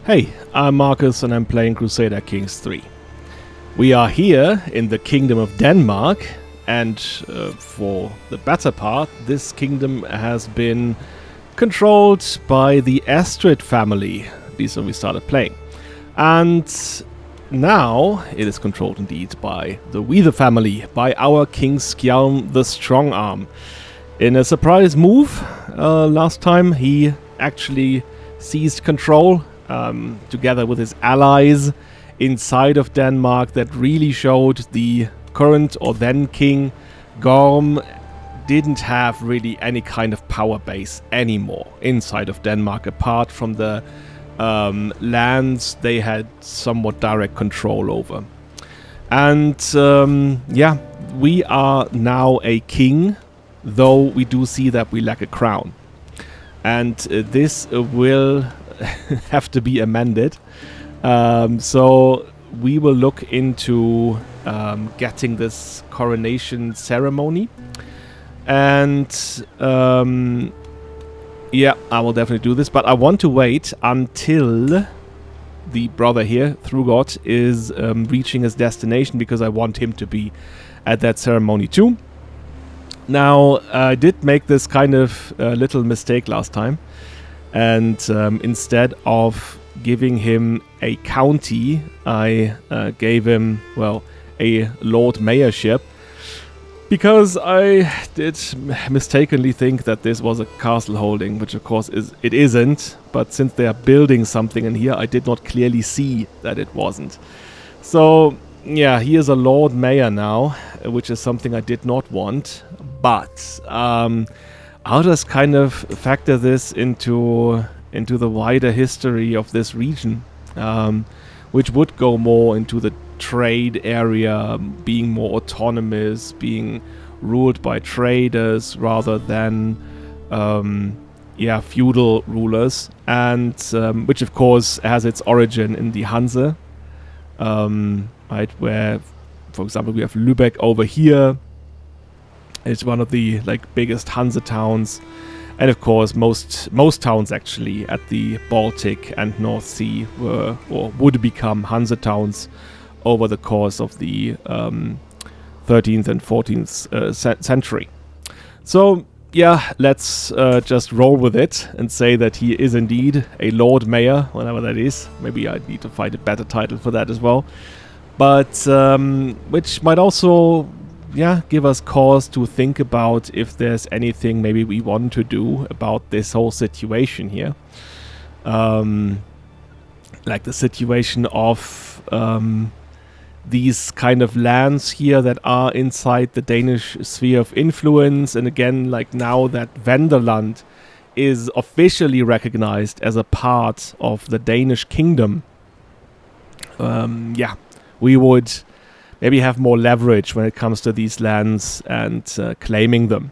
Hey, I'm Marcus and I'm playing Crusader Kings 3. We are here in the Kingdom of Denmark, and for the better part, this kingdom has been controlled by the Astrid family, at least when we started playing. And now it is controlled indeed by the Hvide family, by our King Skjalm the Strong Arm. In a surprise move, last time he actually seized control together with his allies inside of Denmark. That really showed the current or then king Gorm didn't have really any kind of power base anymore inside of Denmark, apart from the lands they had somewhat direct control over. And yeah, we are now a king, though we do see that we lack a crown. And this will have to be amended. So we will look into getting this coronation ceremony. And yeah, I will definitely do this. But I want to wait until the brother here, Thrugot, is reaching his destination, because I want him to be at that ceremony too. Now, I did make this kind of little mistake last time. And instead of giving him a county, I gave him, well, a Lord Mayorship, because I did mistakenly think that this was a castle holding, which of course it isn't. But since they are building something in here, I did not clearly see that it wasn't. So yeah, he is a Lord Mayor now, which is something I did not want. But I'll just kind of factor this into the wider history of this region, which would go more into the trade area, being more autonomous, being ruled by traders rather than yeah, feudal rulers, and which of course has its origin in the Hanse, right, where, for example, we have Lübeck over here. It's one of the biggest Hanse towns, and of course most towns actually at the Baltic and North Sea were or would become Hanse towns over the course of the 13th and 14th century. So yeah, let's just roll with it and say that he is indeed a Lord Mayor, whatever that is. Maybe I need to find a better title for that as well, but which might also, yeah, give us cause to think about if there's anything maybe we want to do about this whole situation here. Like the situation of these kind of lands here that are inside the Danish sphere of influence. And again, like now that Venderland is officially recognized as a part of the Danish kingdom, yeah, we would maybe have more leverage when it comes to these lands and claiming them.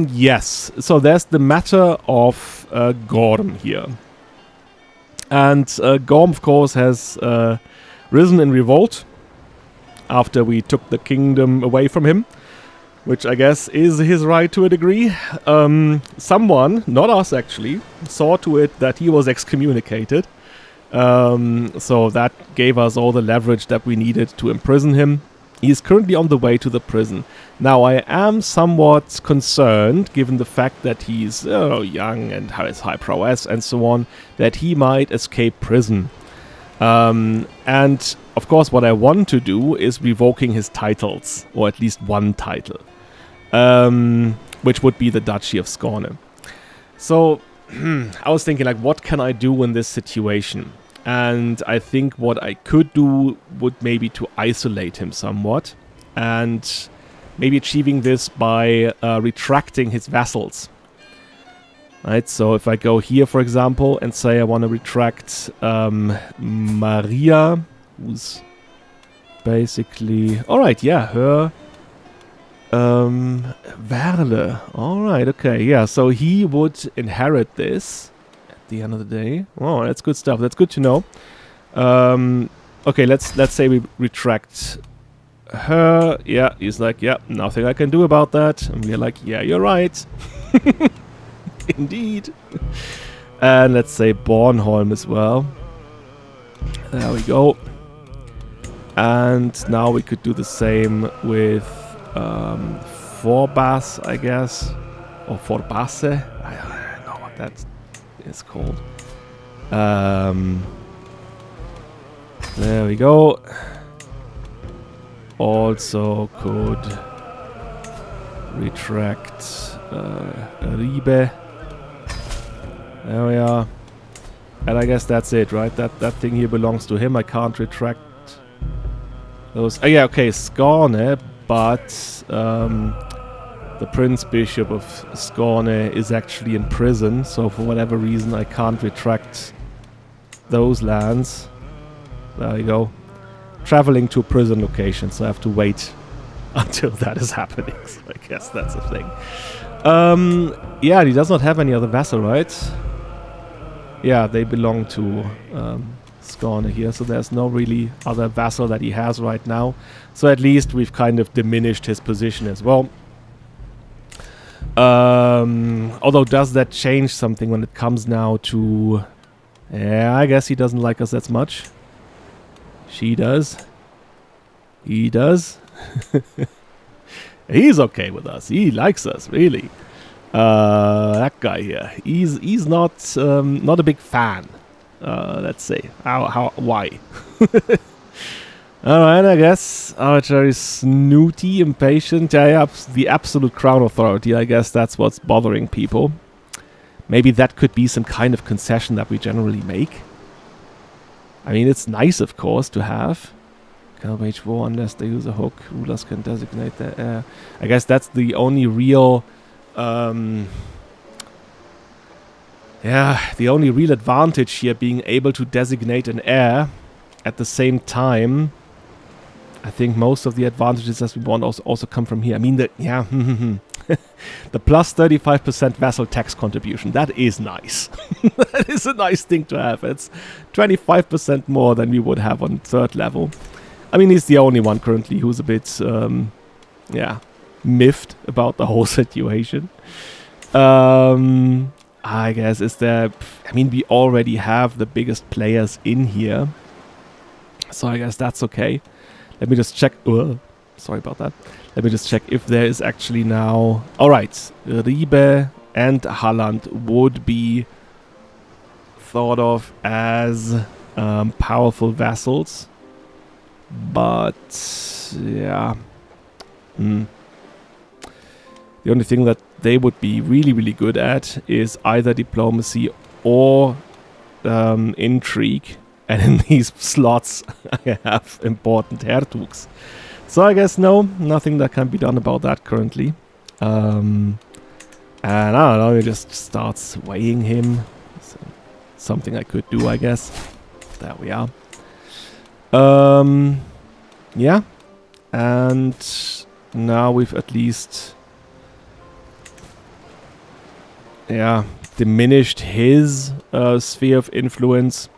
Yes, so there's the matter of Gorm here. And Gorm, of course, has risen in revolt after we took the kingdom away from him, which I guess is his right to a degree. Someone, not us actually, saw to it that he was excommunicated. So that gave us all the leverage that we needed to imprison him. He is currently on the way to the prison. Now, I am somewhat concerned, given the fact that he's young and has high prowess and so on, that he might escape prison. And, of course, what I want to do is revoking his titles, or at least one title, which would be the Duchy of Skåne. So I was thinking, what can I do in this situation? And I think what I could do would maybe to isolate him somewhat, and maybe achieving this by retracting his vassals. Right, so if I go here, for example, and say I want to retract Maria, who's basically... Alright, yeah, her... Werle. Alright, okay, yeah, so he would inherit this at the end of the day. Oh, that's good stuff, that's good to know. Okay, let's say we retract her. Yeah, he's like, yeah, nothing I can do about that. And we're like, yeah, you're right. Indeed. And let's say Bornholm as well. There we go. And now we could do the same with Forbas, I guess. Or Forbasse. I don't know what that is called. There we go. Also could retract Ribe. There we are. And I guess that's it, right? That thing here belongs to him. I can't retract those. Oh yeah, okay, Skåne, but the Prince Bishop of Skåne is actually in prison, so for whatever reason I can't retract those lands. There you go. Traveling to a prison location, so I have to wait until that is happening. So I guess that's a thing. Yeah, he does not have any other vassal, right? Yeah, they belong to Skåne here, so there's no really other vassal that he has right now. So at least we've kind of diminished his position as well. Although does that change something when it comes now to... Yeah, I guess he doesn't like us that much. She does. He does. He's okay with us. He likes us, really. That guy here. He's not not a big fan. Let's say. Why? Alright, I guess. Arbitrary, snooty, impatient. Yeah, the absolute crown authority. I guess that's what's bothering people. Maybe that could be some kind of concession that we generally make. I mean, it's nice, of course, to have. Can't wage war unless they use a hook. Rulers can designate their heir. I guess that's the only real... yeah, the only real advantage here, being able to designate an heir at the same time. I think most of the advantages as we want also come from here. I mean, yeah, the plus 35% vassal tax contribution. That is nice. That is a nice thing to have. It's 25% more than we would have on third level. I mean, he's the only one currently who's a bit, yeah, miffed about the whole situation. I guess is there... I mean, we already have the biggest players in here. So I guess that's okay. Let me just check... sorry about that. Let me just check if there is actually now... Alright, Ribe and Halland would be thought of as powerful vassals. But, yeah. The only thing that they would be really, really good at is either diplomacy or intrigue. And in these slots, I have important hertugs. So I guess no, nothing that can be done about that currently. And I don't know, it just starts swaying him. So something I could do, I guess. There we are. Yeah. And now we've at least... yeah, diminished his sphere of influence.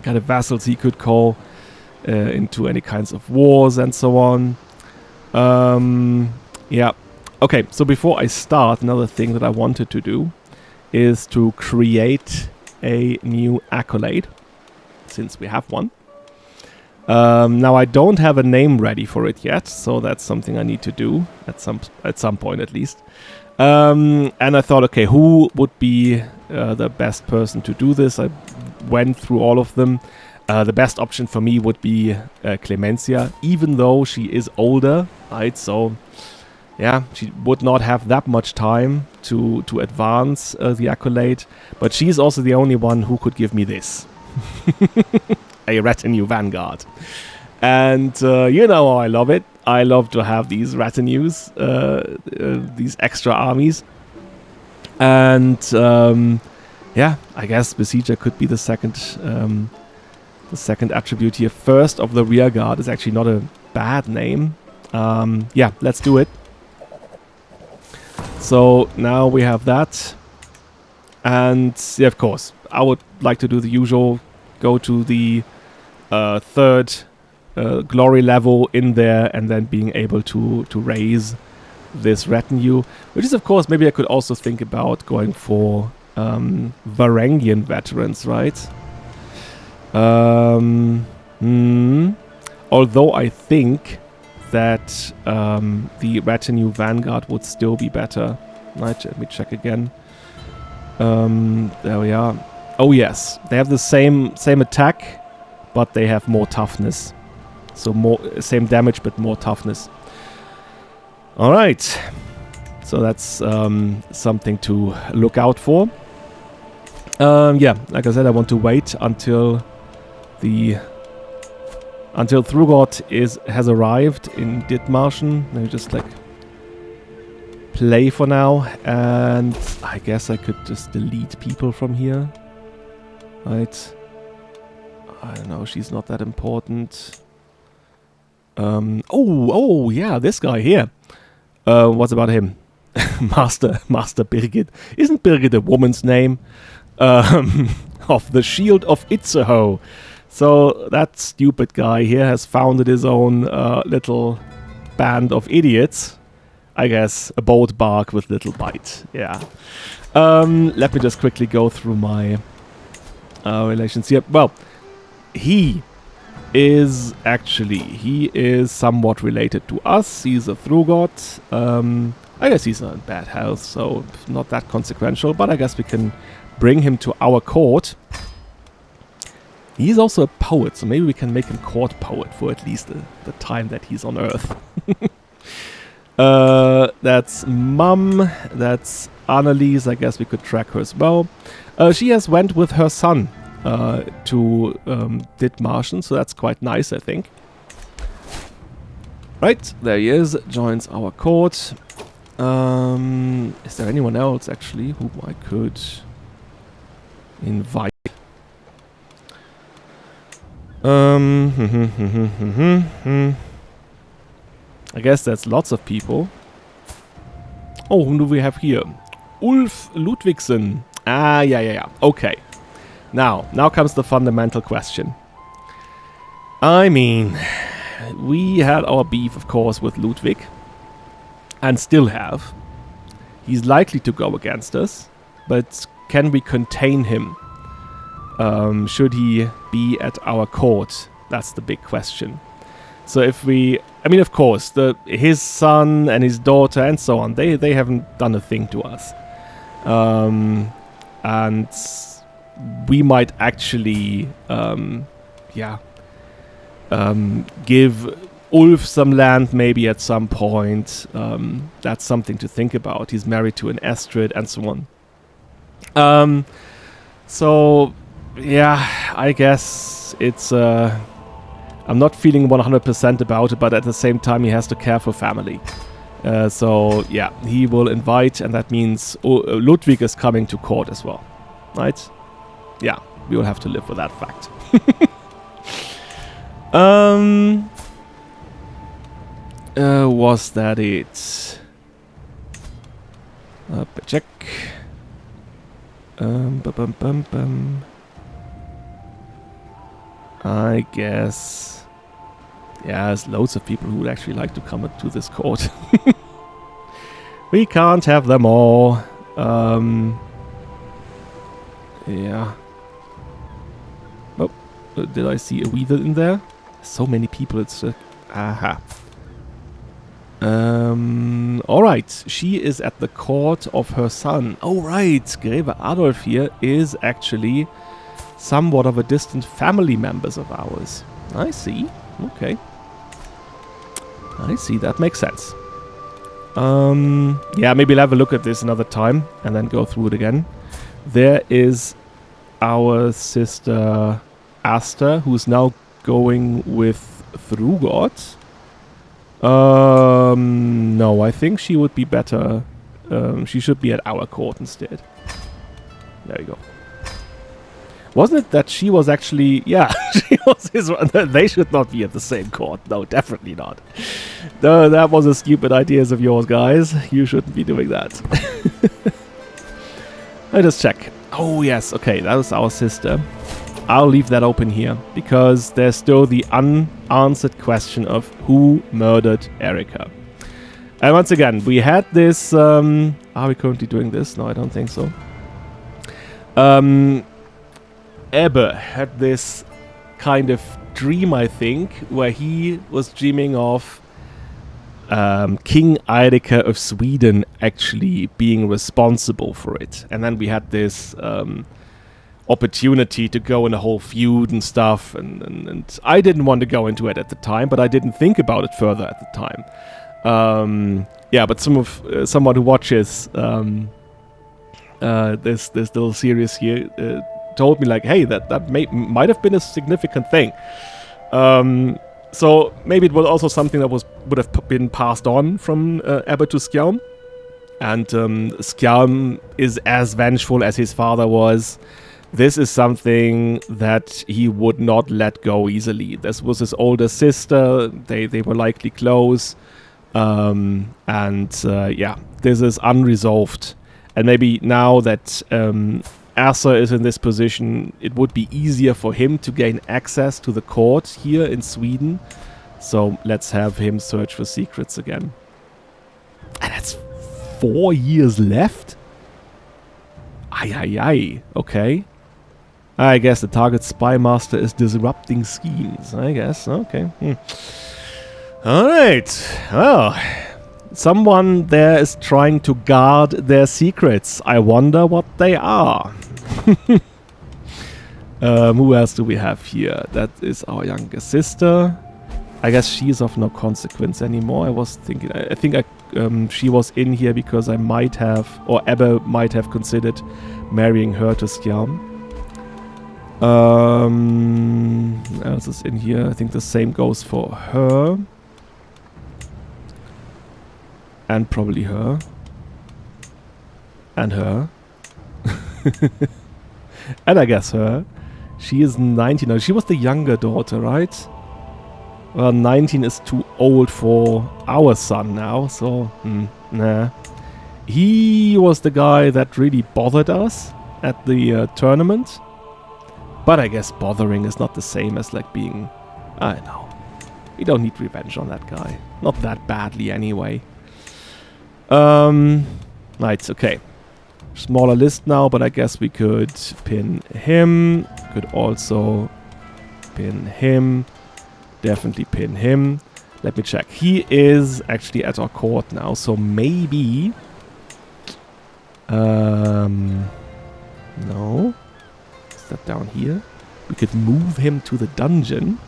Kind of vassals he could call into any kinds of wars and so on. Yeah. Okay, so before I start, another thing that I wanted to do is to create a new accolade, since we have one. Now I don't have a name ready for it yet, so that's something I need to do at some point at least. And I thought, okay, who would be the best person to do this? I went through all of them. The best option for me would be Clemencia, even though she is older, right? So, yeah, she would not have that much time to advance the accolade. But she's also the only one who could give me this. A retinue vanguard. And you know how I love it. I love to have these retinues, these extra armies. And yeah, I guess Besieger could be the second attribute here. First of the rear guard is actually not a bad name. Yeah, let's do it. So now we have that. And yeah, of course, I would like to do the usual. Go to the third glory level in there, and then being able to raise this retinue, which is, of course, maybe I could also think about going for Varangian veterans, right? Although I think that the retinue vanguard would still be better. Right, let me check again. There we are. Oh yes, they have the same attack, but they have more toughness. So more same damage, but more toughness. All right, so that's something to look out for. Yeah, like I said, I want to wait until Thrugod has arrived in Dithmarschen. Let me just like play for now, and I guess I could just delete people from here. Right? I don't know. She's not that important. Oh yeah, this guy here. What about him? Master Birgit. Isn't Birgit a woman's name? Of the Shield of Itzehoe. So that stupid guy here has founded his own little band of idiots. I guess a bold bark with little bite. Yeah. Let me just quickly go through my relations here. Well, he is somewhat related to us. He's a Thrugod. I guess he's not in bad health, so not that consequential, but I guess we can bring him to our court. He's also a poet, so maybe we can make him court poet for at least the time that he's on Earth. That's Mum, that's Anneliese, I guess we could track her as well. She has went with her son to Dithmarschen, so that's quite nice, I think. Right, there he is, joins our court. Is there anyone else, actually, whom I could invite? I guess that's lots of people. Oh, whom do we have here? Ulf Ludvigsen. Ah, yeah. Okay. Now comes the fundamental question. I mean, we had our beef, of course, with Ludwig. And still have. He's likely to go against us. But can we contain him? Should he be at our court? That's the big question. So if we... I mean, of course, his son and his daughter and so on, they haven't done a thing to us. And we might actually, give Ulf some land maybe at some point. That's something to think about. He's married to an Estrid and so on. So, yeah, I guess it's... I'm not feeling 100% about it, but at the same time he has to care for family. So, yeah, he will invite, and that means Ludwig is coming to court as well. Right? Yeah, we will have to live with that fact. Was that it? Check. I guess... Yeah, there's loads of people who would actually like to come to this court. We can't have them all. Yeah. Oh, did I see a Hvide in there? So many people, it's... aha. Alright, she is at the court of her son. Oh right, Greve Adolf here is actually somewhat of a distant family members of ours. I see. Okay. I see, that makes sense. Yeah, maybe we'll have a look at this another time and then go through it again. There is our sister Asta, who's now going with Thrugod. No, I think she would be better. She should be at our court instead. There you go. Wasn't it that she was actually... Yeah, she was his... They should not be at the same court. No, definitely not. No, that was a stupid idea of yours, guys. You shouldn't be doing that. Let us check. Oh, yes. Okay, that was our sister. I'll leave that open here, because there's still the unanswered question of who murdered Erika. And once again, we had this... are we currently doing this? No, I don't think so. Ebbe had this kind of dream, I think, where he was dreaming of King Eirike of Sweden actually being responsible for it. And then we had this opportunity to go in a whole feud and stuff. And I didn't want to go into it at the time, but I didn't think about it further at the time. But someone who watches this little series here told me, like, hey, that might have been a significant thing. So maybe it was also something that would have been passed on from Ebbe to Skjalm. And Skjalm is as vengeful as his father was. This is something that he would not let go easily. This was his older sister. They were likely close. This is unresolved. And maybe now that Asa is in this position, it would be easier for him to gain access to the court here in Sweden. So let's have him search for secrets again. And that's 4 years left? Okay. I guess the target spy master is disrupting schemes. I guess. Okay. Alright. Well, someone there is trying to guard their secrets. I wonder what they are. Who else do we have here? That is our younger sister. I guess she's of no consequence anymore. I was thinking, I think she was in here because I might have, or Ebbe might have considered marrying her to Skjalm. What else is in here? I think the same goes for her. And probably her. And her. And I guess her. She is 19 now. She was the younger daughter, right? Well, 19 is too old for our son now, so nah. He was the guy that really bothered us at the tournament. But I guess bothering is not the same as like being... I don't know. We don't need revenge on that guy. Not that badly anyway. Right, okay. Smaller list now, but I guess we could pin him. Could also pin him. Definitely pin him. Let me check. He is actually at our court now, so maybe... no. Is that down here? We could move him to the dungeon,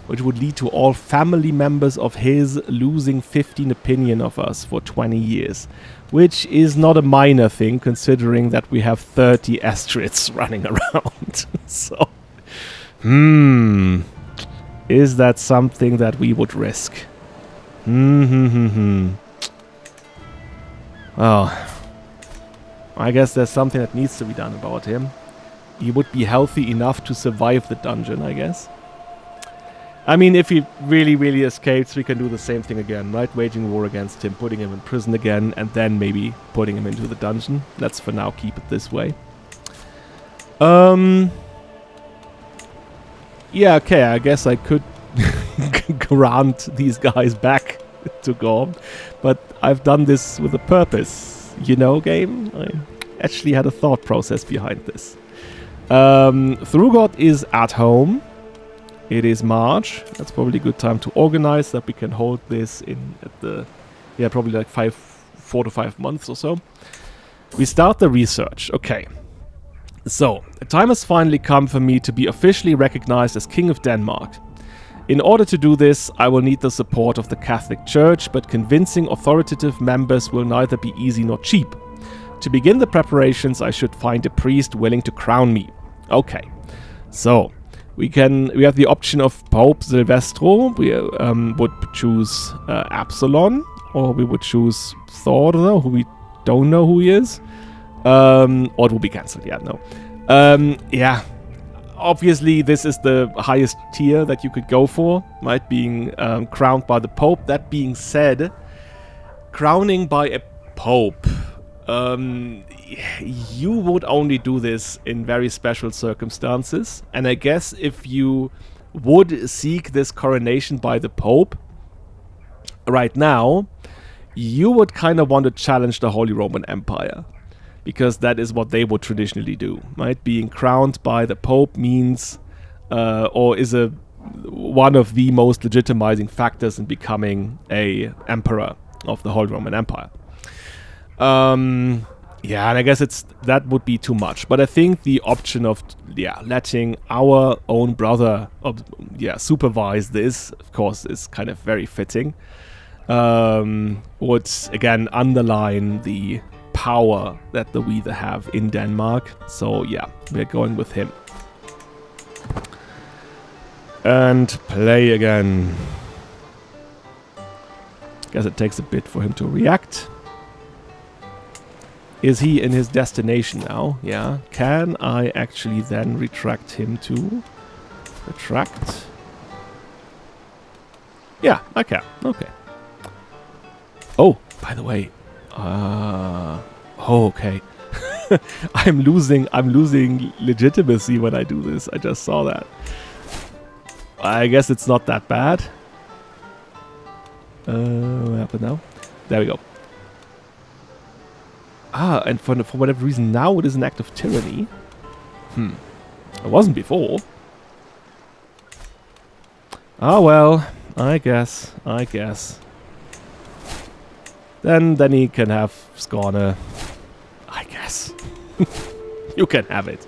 which would lead to all family members of his losing 15 opinion of us for 20 years. Which is not a minor thing, considering that we have 30 Astrids running around. So, is that something that we would risk? Well, I guess there's something that needs to be done about him. He would be healthy enough to survive the dungeon, I guess. I mean, if he really, really escapes, we can do the same thing again, right? Waging war against him, putting him in prison again, and then maybe putting him into the dungeon. Let's for now keep it this way. Yeah, okay, I guess I could grant these guys back to Gorm, but I've done this with a purpose, you know, game? I actually had a thought process behind this. Thrugod is at home. It is March. That's probably a good time to organize that we can hold this in at the, yeah, probably like 4 to 5 months or so. We start the research. Okay. So, the time has finally come for me to be officially recognized as King of Denmark. In order to do this, I will need the support of the Catholic Church, but convincing authoritative members will neither be easy nor cheap. To begin the preparations, I should find a priest willing to crown me. Okay. So, we have the option of Pope Silvestro. We would choose Absalon, or we would choose Thor, who we don't know who he is. Or it will be cancelled, yeah, no. Yeah, obviously this is the highest tier that you could go for, right? Being crowned by the Pope. That being said, crowning by a Pope, you would only do this in very special circumstances. And I guess if you would seek this coronation by the Pope right now, you would kind of want to challenge the Holy Roman Empire. because that is what they would traditionally do, right? Being crowned by the Pope means, or is one of the most legitimizing factors in becoming a emperor of the Holy Roman Empire. Yeah, and I guess that would be too much. But I think the option of letting our own brother supervise this, of course, is kind of very fitting. Would again underline the power that the Hvide have in Denmark. So yeah, we're going with him. And play again. Guess it takes a bit for him to react. Is he in his destination now? Yeah. Can I actually then retract him to... Retract? Yeah, I can. Okay. Oh, by the way. Okay. I'm losing legitimacy when I do this. I just saw that. I guess it's not that bad. What happened now? There we go. Ah, and for whatever reason now it is an act of tyranny. It wasn't before. Ah, well, I guess. Then he can have Skåne. I guess. You can have it.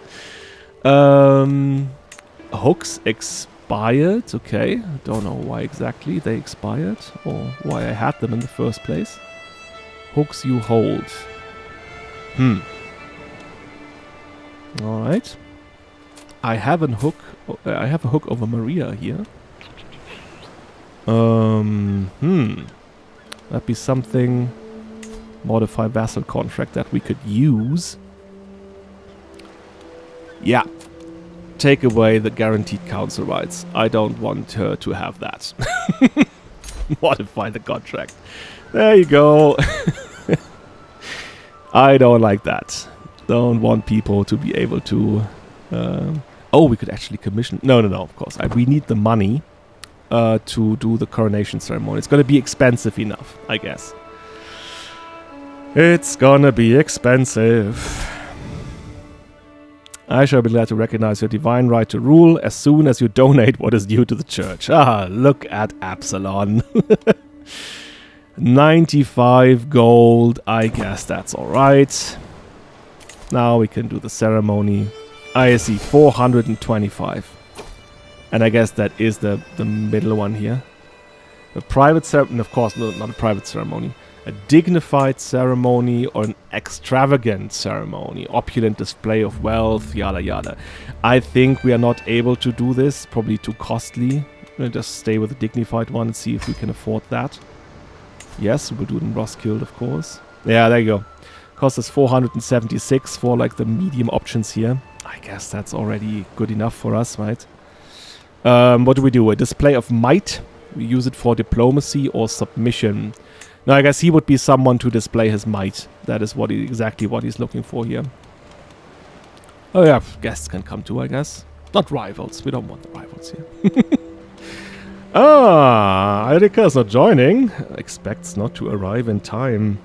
Hooks expired. Okay. Don't know why exactly they expired or why I had them in the first place. Hooks you hold. Alright. I have a hook over Maria here. That'd be something. Modify vassal contract that we could use. Yeah. Take away the guaranteed council rights. I don't want her to have that. Modify the contract. There you go. I don't like that. Don't want people to be able to... oh, we could actually commission... No, of course. We need the money to do the coronation ceremony. It's going to be expensive enough, I guess. It's gonna be expensive. I shall be glad to recognize your divine right to rule as soon as you donate what is due to the church. Ah, look at Absalon. 95 gold. I guess that's alright. Now we can do the ceremony. I see 425. And I guess that is the middle one here. A private ceremony. Of course, no, not a private ceremony. A dignified ceremony or an extravagant ceremony. Opulent display of wealth, yada yada. I think we are not able to do this. Probably too costly. We'll just stay with the dignified one and see if we can afford that. Yes, we'll do it in Roskilde, of course. Yeah, there you go. Cost us 476 for like the medium options here. I guess that's already good enough for us, right? What do we do? A display of might. We use it for diplomacy or submission. Now, I guess he would be someone to display his might. That is exactly what he's looking for here. Oh yeah, guests can come too, I guess. Not rivals. We don't want the rivals here. Ah, Erika is not joining. Expects not to arrive in time.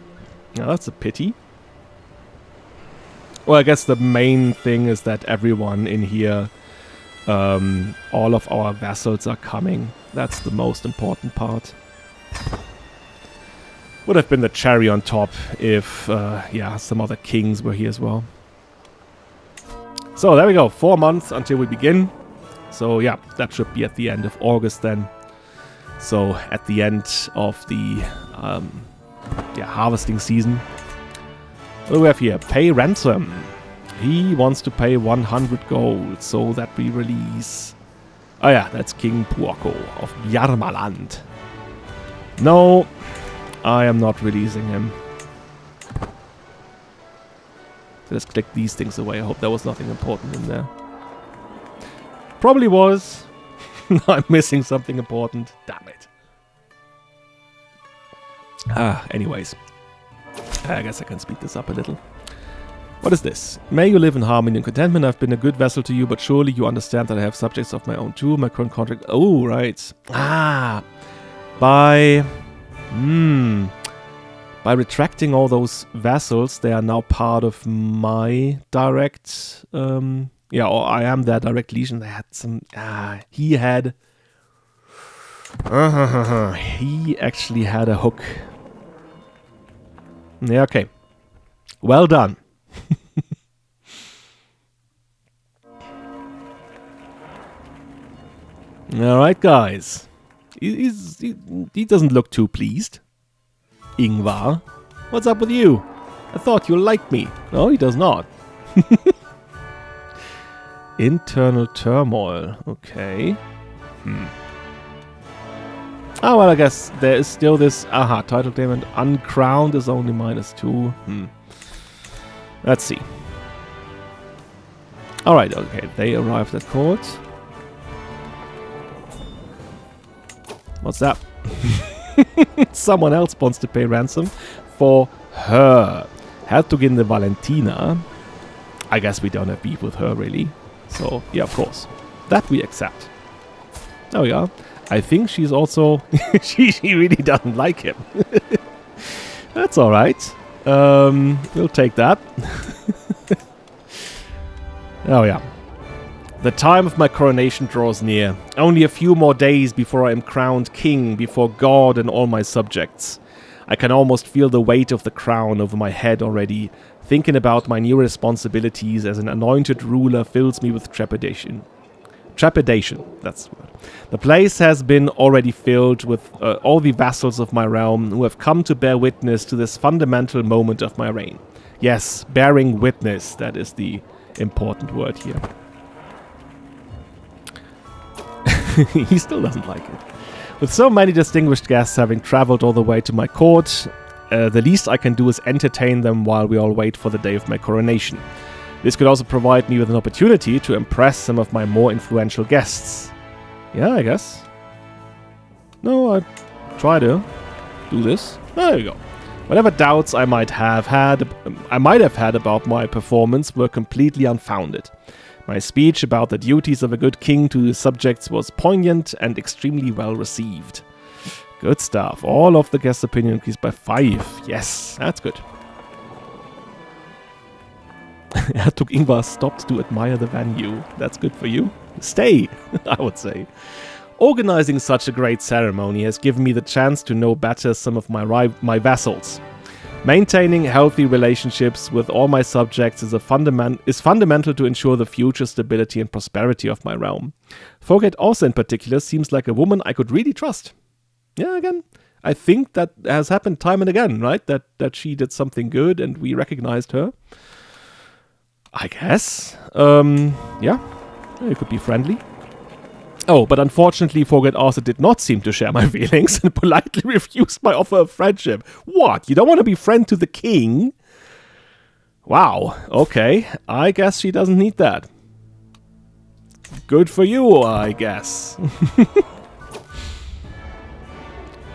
Yeah, that's a pity. Well, I guess the main thing is that everyone in here, all of our vassals are coming. That's the most important part. Would have been the cherry on top if, yeah, some other kings were here as well. So, there we go. 4 months until we begin. So, yeah, that should be at the end of August then. So, at the end of the harvesting season. What do we have here? Pay ransom. He wants to pay 100 gold so that we release... Oh yeah, that's King Puoko of Bjarmaland. No, I am not releasing him. Let's click these things away. I hope there was nothing important in there. Probably was. I'm missing something important. Damn it. Anyways. I guess I can speed this up a little. What is this? May you live in harmony and contentment. I've been a good vessel to you, but surely you understand that I have subjects of my own too. My current contract... Oh, right. By retracting all those vassals, they are now part of my direct... yeah, or I am their direct legion. They had some... he had... he actually had a hook. Yeah, okay. Well done. Alright, guys. He doesn't look too pleased. Ingvar, what's up with you? I thought you liked me. No, he does not. Internal turmoil. Okay. Oh, well, I guess there is still this... Aha, title claimant uncrowned is only -2. Let's see. Alright, okay. They arrived at court. What's that? Someone else wants to pay ransom for her. Hertogin de Valentina. I guess we don't have beef with her, really. So, yeah, of course. That we accept. There we are. I think she's also... she really doesn't like him. That's alright. We'll take that. Oh, yeah. The time of my coronation draws near. Only a few more days before I am crowned king before God and all my subjects. I can almost feel the weight of the crown over my head already. Thinking about my new responsibilities as an anointed ruler fills me with trepidation. Trepidation, that's the word. The place has been already filled with all the vassals of my realm who have come to bear witness to this fundamental moment of my reign. Yes, bearing witness, that is the important word here. He still doesn't like it. With so many distinguished guests having traveled all the way to my court, the least I can do is entertain them while we all wait for the day of my coronation. This could also provide me with an opportunity to impress some of my more influential guests. Yeah, I guess. No, I try to do this. There you go. Whatever doubts I might have had about my performance were completely unfounded. My speech about the duties of a good king to his subjects was poignant and extremely well received. Good stuff. All of the guest opinion increased by 5. Yes, that's good. Hertog Ingvar stopped to admire the venue. That's good for you. Stay, I would say. Organizing such a great ceremony has given me the chance to know better some of my vassals. Maintaining healthy relationships with all my subjects is fundamental to ensure the future stability and prosperity of my realm. Hvide also in particular seems like a woman I could really trust. Yeah, again, I think that has happened time and again, right? That she did something good and we recognized her. I guess. Yeah, it could be friendly. Oh, but unfortunately, Hvide also did not seem to share my feelings and politely refused my offer of friendship. What? You don't want to be friend to the king? Wow, okay. I guess she doesn't need that. Good for you, I guess.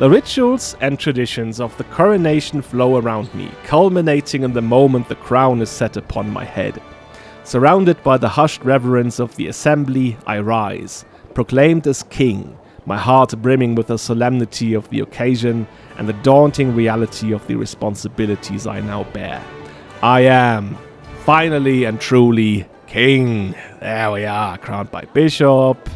The rituals and traditions of the coronation flow around me, culminating in the moment the crown is set upon my head. Surrounded by the hushed reverence of the assembly, I rise, proclaimed as king, my heart brimming with the solemnity of the occasion and the daunting reality of the responsibilities I now bear. I am, finally and truly, king. There we are, crowned by bishop,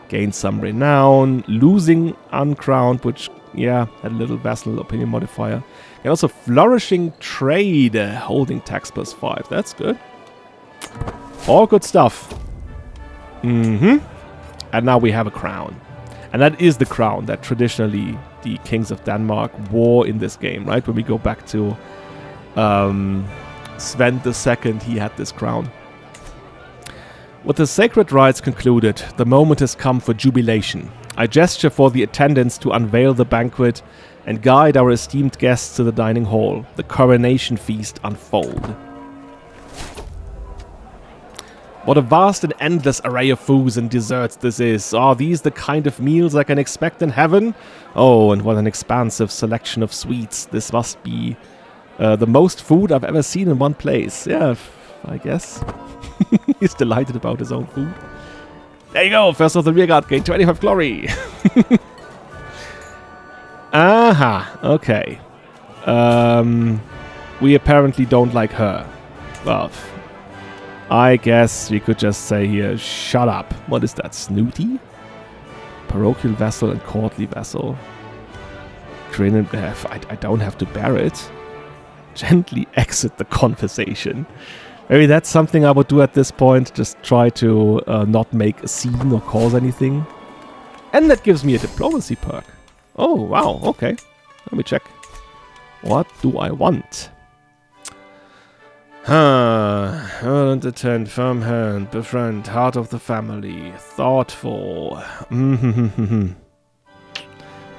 gained some renown, losing uncrowned, which, yeah, had a little vassal opinion modifier. And also flourishing trade, holding tax +5. That's good. All good stuff. And now we have a crown. And that is the crown that traditionally the kings of Denmark wore in this game, right? When we go back to Sven II, he had this crown. With the sacred rites concluded, the moment has come for jubilation. I gesture for the attendants to unveil the banquet and guide our esteemed guests to the dining hall. The coronation feast unfold. What a vast and endless array of foods and desserts this is. Are these the kind of meals I can expect in heaven? Oh, and what an expansive selection of sweets. This must be the most food I've ever seen in one place. Yeah, I guess. He's delighted about his own food. There you go, first of the rearguard gate, 25 glory. Aha, okay. We apparently don't like her. Well, I guess we could just say here, shut up. What is that, snooty? Parochial vassal and courtly vassal. Grin and I don't have to bear it. Gently exit the conversation. Maybe that's something I would do at this point. Just try to not make a scene or cause anything. And that gives me a diplomacy perk. Oh, wow, okay. Let me check. What do I want? Earned attend, firm hand, befriend, heart of the family, thoughtful.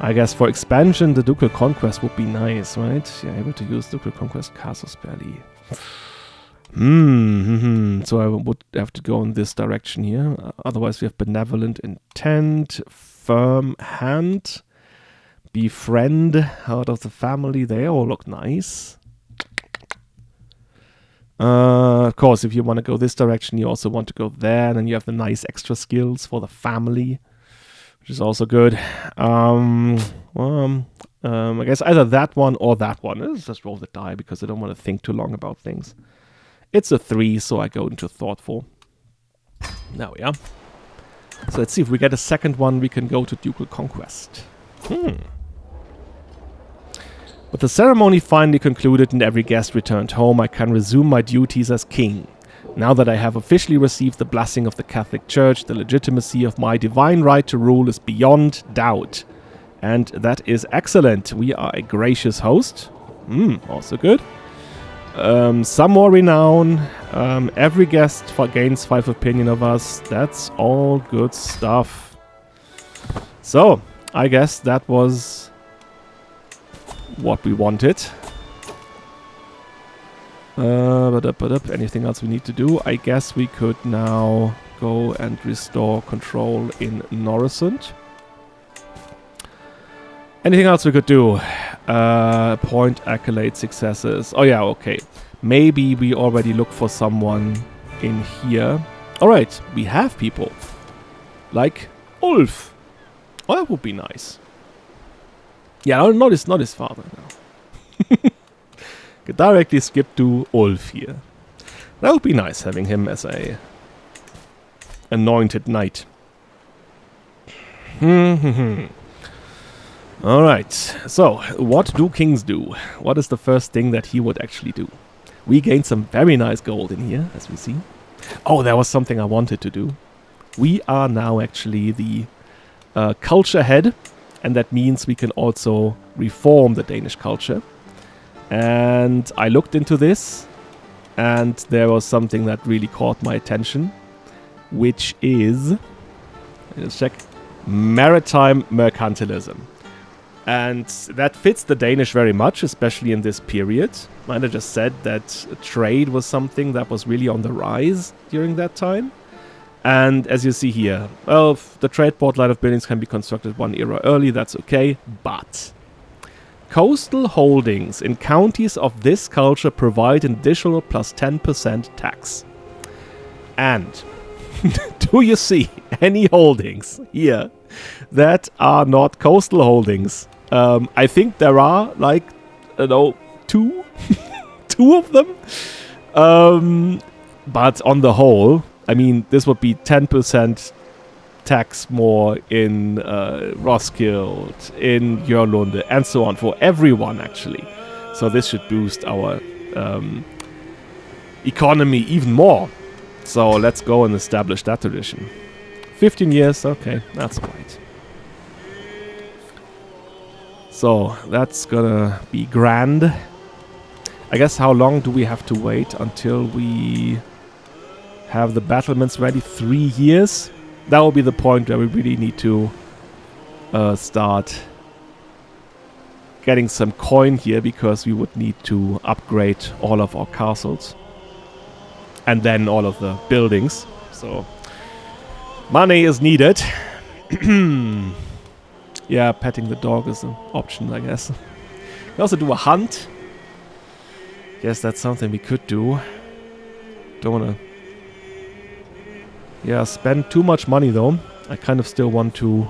I guess for expansion, the Ducal Conquest would be nice, right? Yeah, able to use Ducal Conquest Casus Belli. So I would have to go in this direction here. Otherwise, we have Benevolent Intent, Firm Hand, Befriend, Heart of the Family. They all look nice. Of course, if you want to go this direction, you also want to go there. And then you have the nice extra skills for the family, which is also good. I guess either that one or that one. Let's just roll the die because I don't want to think too long about things. It's a 3, so I go into thoughtful. There we are. So let's see if we get a second one, we can go to Ducal Conquest. With the ceremony finally concluded and every guest returned home, I can resume my duties as king. Now that I have officially received the blessing of the Catholic Church, the legitimacy of my divine right to rule is beyond doubt. And that is excellent. We are a gracious host. Also good. Some more renown. Every guest gains 5 opinion of us. That's all good stuff. So, I guess that was what we wanted. Anything else we need to do? I guess we could now go and restore control in Noresund. Anything else we could do? Point accolade successes. Oh yeah, okay. Maybe we already look for someone in here. Alright, we have people. Like Ulf. Oh, that would be nice. Yeah, not his father now. Could directly skip to Ulf here. That would be nice, having him as a anointed knight. Alright, so what do kings do? What is the first thing that he would actually do? We gained some very nice gold in here, as we see. Oh, there was something I wanted to do. We are now actually the culture head, and that means we can also reform the Danish culture. And I looked into this, and there was something that really caught my attention, which is, let's check, maritime mercantilism. And that fits the Danish very much, especially in this period. Miner just said that trade was something that was really on the rise during that time. And as you see here, well, the trade port line of buildings can be constructed 1 era early, that's okay, but coastal holdings in counties of this culture provide an additional plus 10% tax. And do you see any holdings here that are not coastal holdings? I think there are, like, you know, 2 of them. But on the whole, I mean, this would be 10% tax more in Roskilde, in Jørlunde, and so on, for everyone, actually. So this should boost our economy even more. So let's go and establish that tradition. 15 years, okay, that's right. So that's gonna be grand. I guess how long do we have to wait until we have the battlements ready? 3 years? That will be the point where we really need to start getting some coin here, because we would need to upgrade all of our castles. And then all of the buildings. So money is needed. Yeah, petting the dog is an option, I guess. We also do a hunt. Guess that's something we could do. Don't want to spend too much money though. I kind of still want to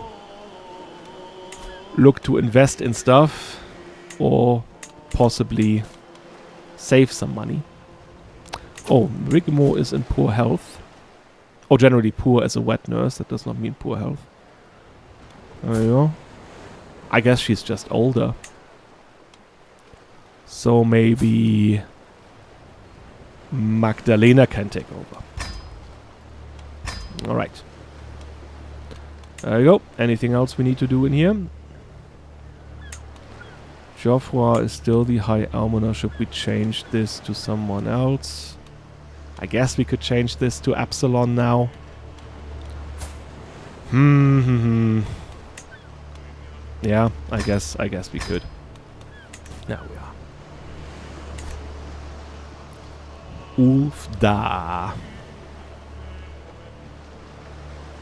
look to invest in stuff, or possibly save some money. Oh, Rigmore is in poor health. Or generally poor as a wet nurse. That does not mean poor health. There you go. I guess she's just older. So maybe Magdalena can take over. Alright. There you go. Anything else we need to do in here? Geoffroy is still the High Almoner. Should we change this to someone else? I guess we could change this to Absalon now. Yeah, I guess we could. There we are. Hvide.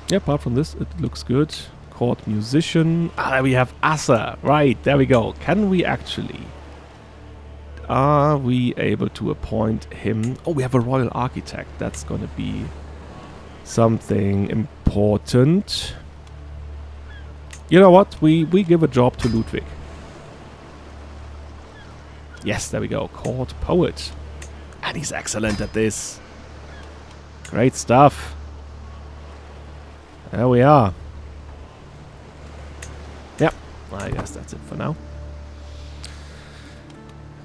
Yeah, apart from this, it looks good. Court musician. Ah, we have Asa. Right, there we go. Can we actually... Are we able to appoint him? Oh, we have a royal architect. That's gonna be something important. You know what? We give a job to Ludwig. Yes, there we go. Court poet. And he's excellent at this. Great stuff. There we are. Yep, I guess that's it for now.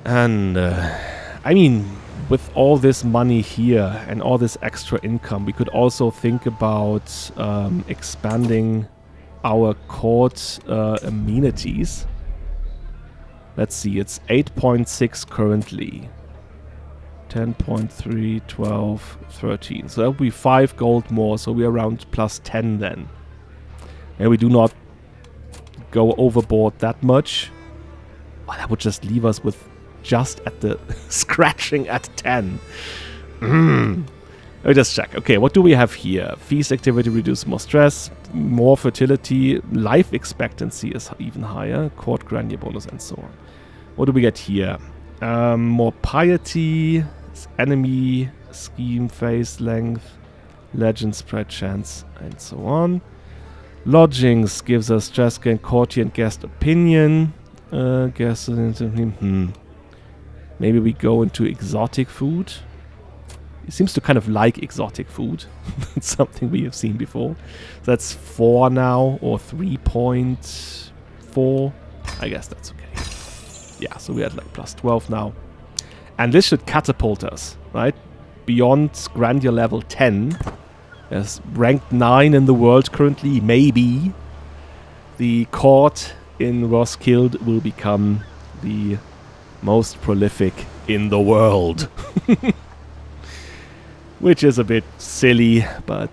And, I mean, with all this money here and all this extra income, we could also think about expanding our court amenities. Let's see, it's 8.6 currently. 10.3, 12, 13. So that would be 5 gold more, so we're around plus 10 then. And we do not go overboard that much. Well, that would just leave us with just at the scratching at 10. Let me just check. Okay, what do we have here? Feast activity reduce more stress, more fertility, life expectancy is even higher, court grandeur bonus, and so on. What do we get here? More piety, enemy, scheme, phase length, legend spread chance, and so on. Lodgings gives us stress gain, courtier and guest opinion. Maybe we go into exotic food. He seems to kind of like exotic food. It's something we have seen before. So that's 4 now, or 3.4. I guess that's okay. Yeah, so we're at like plus 12 now. And this should catapult us, right? Beyond grandeur level 10. As ranked 9 in the world currently, maybe the court in Roskilde will become the most prolific in the world. Which is a bit silly, but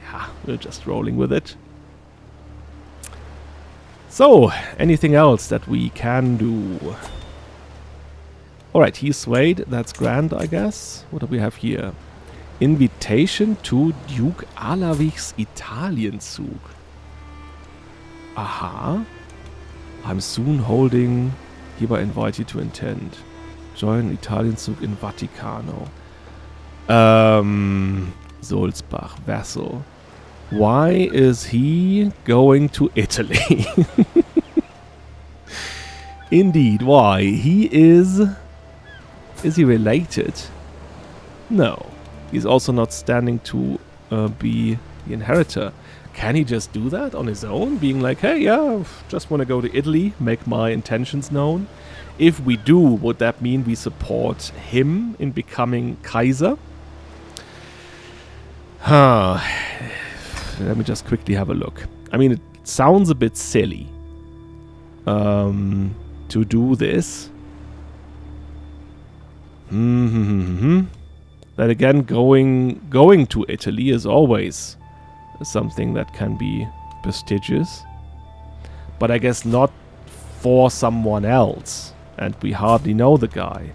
yeah, we're just rolling with it. So, anything else that we can do? Alright, he's swayed. That's grand, I guess. What do we have here? Invitation to Duke Alavich's Italienzug. Aha. I'm soon holding... Hereby invite you to attend. Join Italienzug in Vaticano. Sulzbach, vassal. Why is he going to Italy? Indeed, why? He is... Is he related? No. He's also not standing to be the inheritor. Can he just do that on his own? Being like, hey, yeah, just want to go to Italy, make my intentions known. If we do, would that mean we support him in becoming Kaiser? Huh. Let me just quickly have a look. I mean, it sounds a bit silly to do this. Then again, going to Italy is always something that can be prestigious. But I guess not for someone else. And we hardly know the guy.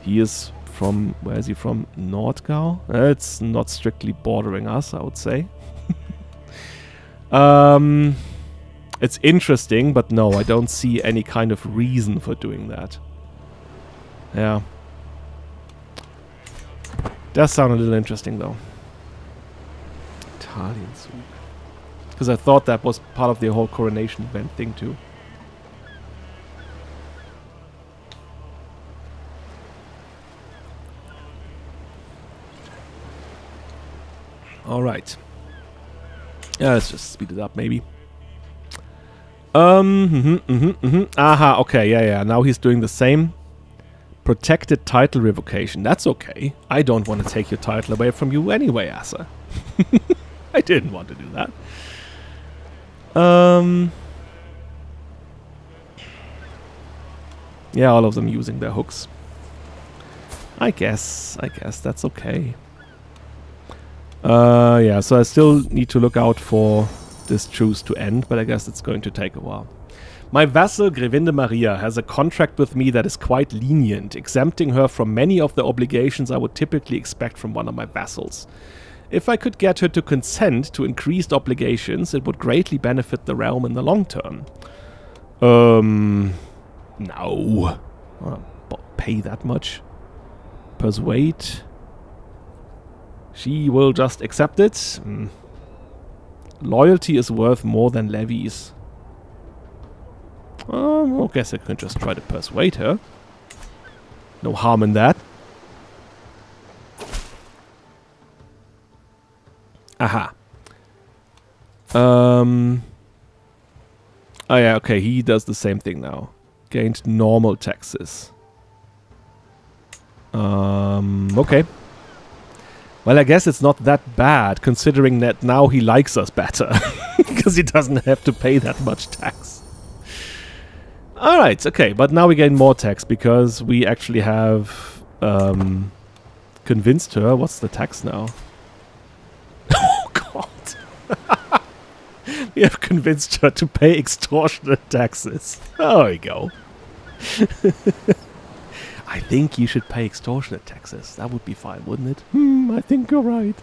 He is from... Where is he from? Nordgau? It's not strictly bordering us, I would say. It's interesting, but no, I don't see any kind of reason for doing that. Yeah. Does sound a little interesting, though. Italienzug. Because I thought that was part of the whole coronation event thing, too. Alright. Yeah, let's just speed it up, maybe. Aha, okay, yeah. Now he's doing the same. Protected title revocation. That's okay. I don't want to take your title away from you anyway, Asa. I didn't want to do that. Yeah, all of them using their hooks. I guess that's okay. Yeah, so I still need to look out for this truce to end, but I guess it's going to take a while. My vassal, Grevinde Maria, has a contract with me that is quite lenient, exempting her from many of the obligations I would typically expect from one of my vassals. If I could get her to consent to increased obligations, it would greatly benefit the realm in the long term. No. Pay that much? Persuade? She will just accept it? Loyalty is worth more than levies. I guess I can just try to persuade her. No harm in that. Aha. Oh yeah, okay, he does the same thing now. Gained normal taxes. Okay. Well, I guess it's not that bad, considering that now he likes us better. Because he doesn't have to pay that much tax. Alright, okay, but now we gain more tax because we actually have convinced her. What's the tax now? Oh, God. We have convinced her to pay extortionate taxes. There we go. I think you should pay extortionate taxes. That would be fine, wouldn't it? I think you're right.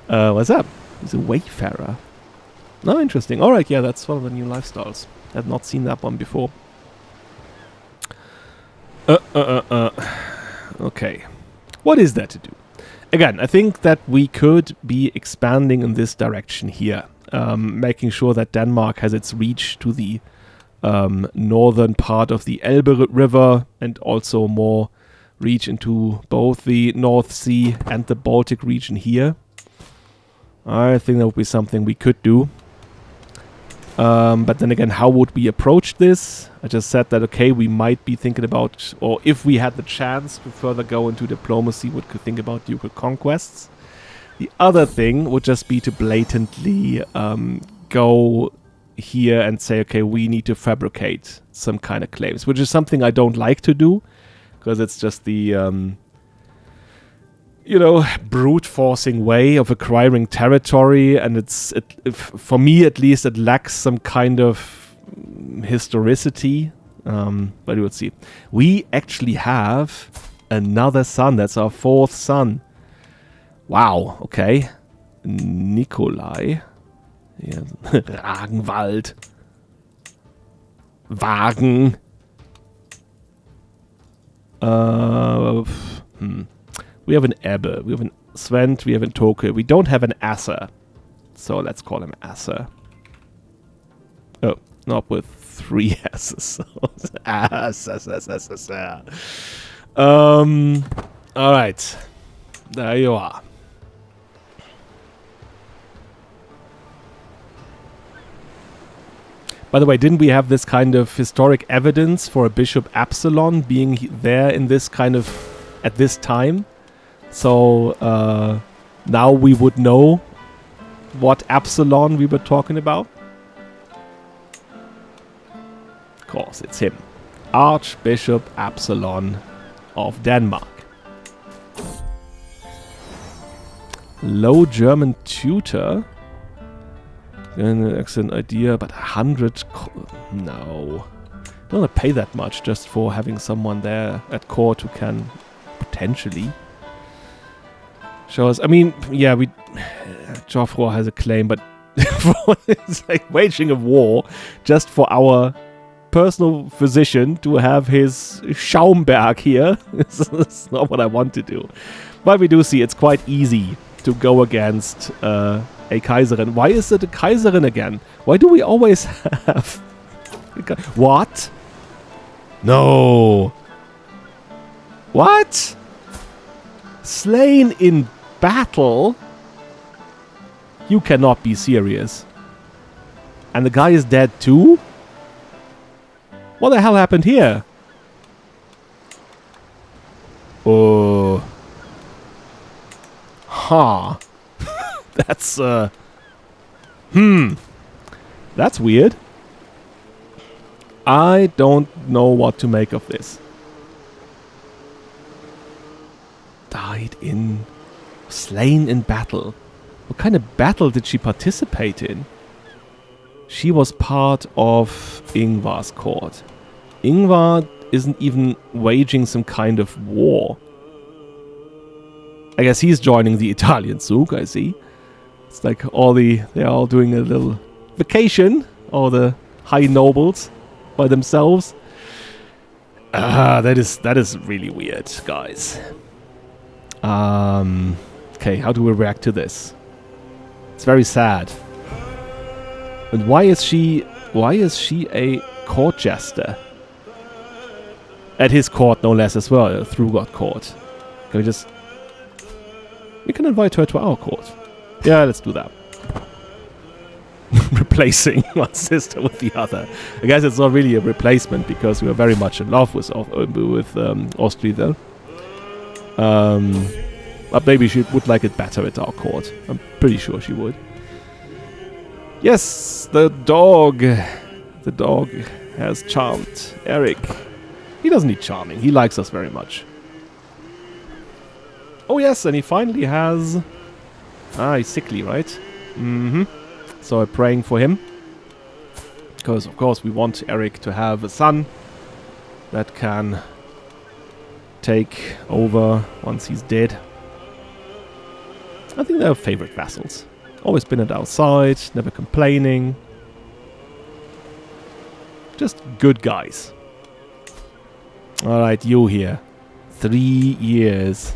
What's up? He's a wayfarer. Oh, interesting. Alright, yeah, that's one of the new lifestyles. I've not seen that one before. Okay. What is there to do? Again, I think that we could be expanding in this direction here. Making sure that Denmark has its reach to the northern part of the Elbe River and also more reach into both the North Sea and the Baltic region here. I think that would be something we could do. But then again, how would we approach this? I just said that, okay, we might be thinking about, or if we had the chance to further go into diplomacy, we could think about ducal conquests. The other thing would just be to blatantly go here and say, okay, we need to fabricate some kind of claims, which is something I don't like to do, because it's just the, you know, brute forcing way of acquiring territory, and for me at least, it lacks some kind of historicity. But we'll see. We actually have another son. That's our fourth son. Wow. Okay. Nikolai. Yeah. Ragenwald. Wagen. We have an Ebbe, we have an Svend, we have an Toke. We don't have an Asser. So let's call him Asser. Oh, not with 3 S's. Alright. There you are. By the way, didn't we have this kind of historic evidence for a Bishop Absalon being there in this kind of, at this time? So, now we would know what Absalon we were talking about. Of course, it's him. Archbishop Absalon of Denmark. Low German tutor. An excellent idea, but 100... No. Don't want to pay that much just for having someone there at court who can potentially show us. I mean, yeah, Joffrey has a claim, but it's like waging a war just for our personal physician to have his Schaumberg here. It's not what I want to do. But we do see it's quite easy to go against a Kaiserin. Why is it a Kaiserin again? Why do we always have... What? No. What? Slain in battle? You cannot be serious. And the guy is dead too? What the hell happened here? Oh. Huh. That's, That's weird. I don't know what to make of this. Died in... Slain in battle. What kind of battle did she participate in? She was part of Ingvar's court. Ingvar isn't even waging some kind of war. I guess he's joining the Italian Zug, I see. It's like they're all doing a little vacation, all the high nobles by themselves. That is really weird, guys. Okay, how do we react to this? It's very sad. And why is she a court jester? At his court, no less, as well, through God court. Can we just... We can invite her to our court. Yeah, let's do that. Replacing one sister with the other. I guess it's not really a replacement because we are very much in love with Austria, though. But maybe she would like it better at our court. I'm pretty sure she would. Yes, the dog. The dog has charmed Eric. He doesn't need charming. He likes us very much. Oh yes, and he finally has... he's sickly, right? Mm-hmm. So I'm praying for him. Because, of course, we want Eric to have a son that can take over once he's dead. I think they're favorite vassals. Always been at our side, never complaining. Just good guys. Alright, you here. 3 years.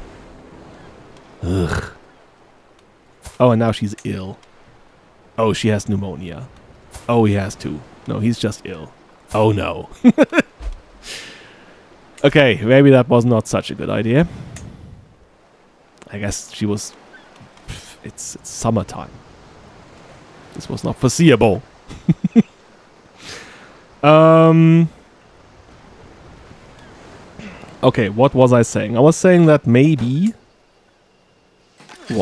Ugh. Oh, and now she's ill. Oh, she has pneumonia. Oh, he has too. No, he's just ill. Oh no. Okay, maybe that was not such a good idea. I guess she was... It's summertime. This was not foreseeable. Okay, what was I saying? I was saying that maybe...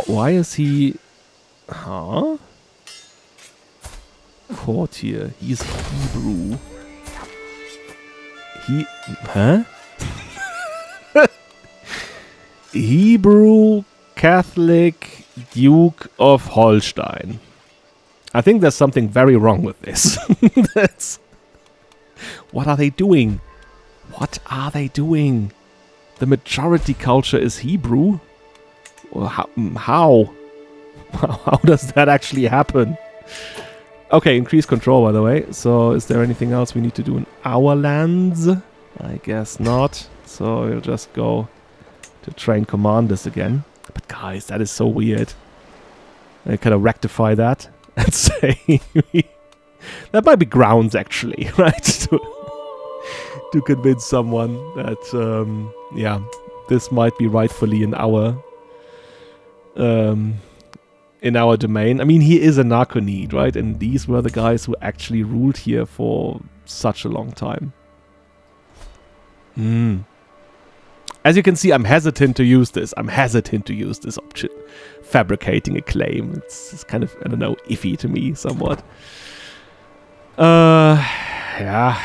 Why is he... Huh? Courtier. He's Hebrew. Huh? Hebrew Catholic Duke of Holstein. I think there's something very wrong with this. What are they doing? What are they doing? The majority culture is Hebrew? Well, how? How does that actually happen? Okay, increase control, by the way. So, is there anything else we need to do in our lands? I guess not. So, we'll just go to train commanders again. But guys, that is so weird. I kind of rectify that and say... that might be grounds, actually, right? to convince someone that, yeah, this might be rightfully in our domain. I mean, he is a Narconid, right? And these were the guys who actually ruled here for such a long time. As you can see, I'm hesitant to use this. I'm hesitant to use this option. Fabricating a claim. It's kind of, I don't know, iffy to me somewhat. Yeah.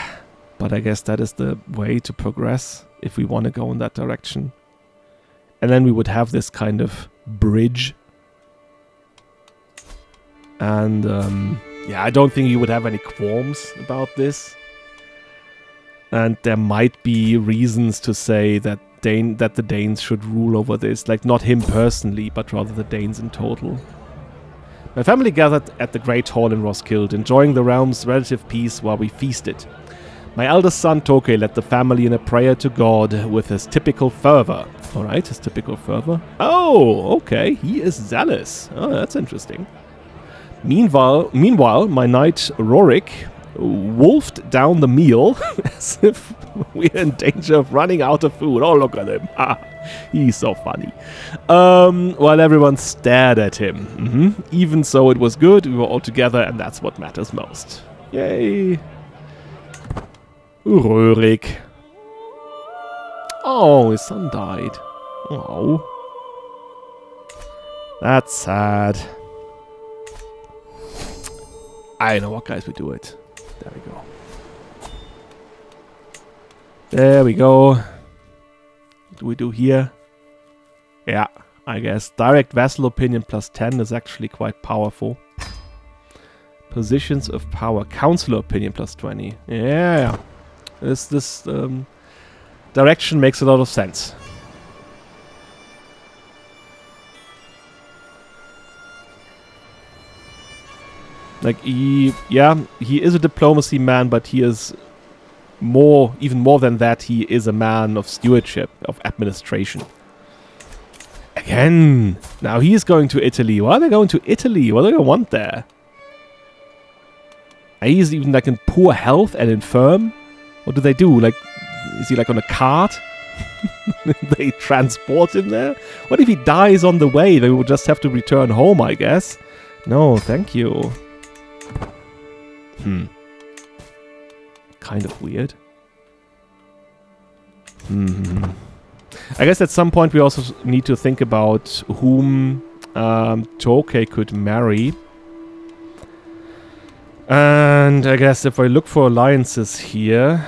But I guess that is the way to progress if we want to go in that direction. And then we would have this kind of bridge. And, yeah, I don't think you would have any qualms about this. And there might be reasons to say that the Danes should rule over this. Like, not him personally, but rather the Danes in total. My family gathered at the Great Hall in Roskilde, enjoying the realm's relative peace while we feasted. My eldest son, Toke, led the family in a prayer to God with his typical fervor. Alright, his typical fervor. Oh, okay, he is zealous. Oh, that's interesting. Meanwhile, my knight, Rorik, wolfed down the meal as if we're in danger of running out of food. Oh, look at him. He's so funny. While everyone stared at him. Even so, it was good. We were all together, and that's what matters most. Yay. Röhrig. Oh, his son died. Oh. That's sad. I know what, guys, we do it. There we go. There we go. What do we do here? Yeah, I guess. Direct vassal opinion plus 10 is actually quite powerful. Positions of power. Councilor opinion plus 20. Yeah. This direction makes a lot of sense. Like, he is a diplomacy man, but he is even more than that, he is a man of stewardship, of administration. Again! Now he is going to Italy. Why are they going to Italy? What do they want there? He's even like in poor health and infirm? What do they do? Like, is he like on a cart? They transport him there? What if he dies on the way? They will just have to return home, I guess. No, thank you. Kind of weird. I guess at some point we also need to think about whom Tokay could marry. And I guess if I look for alliances here,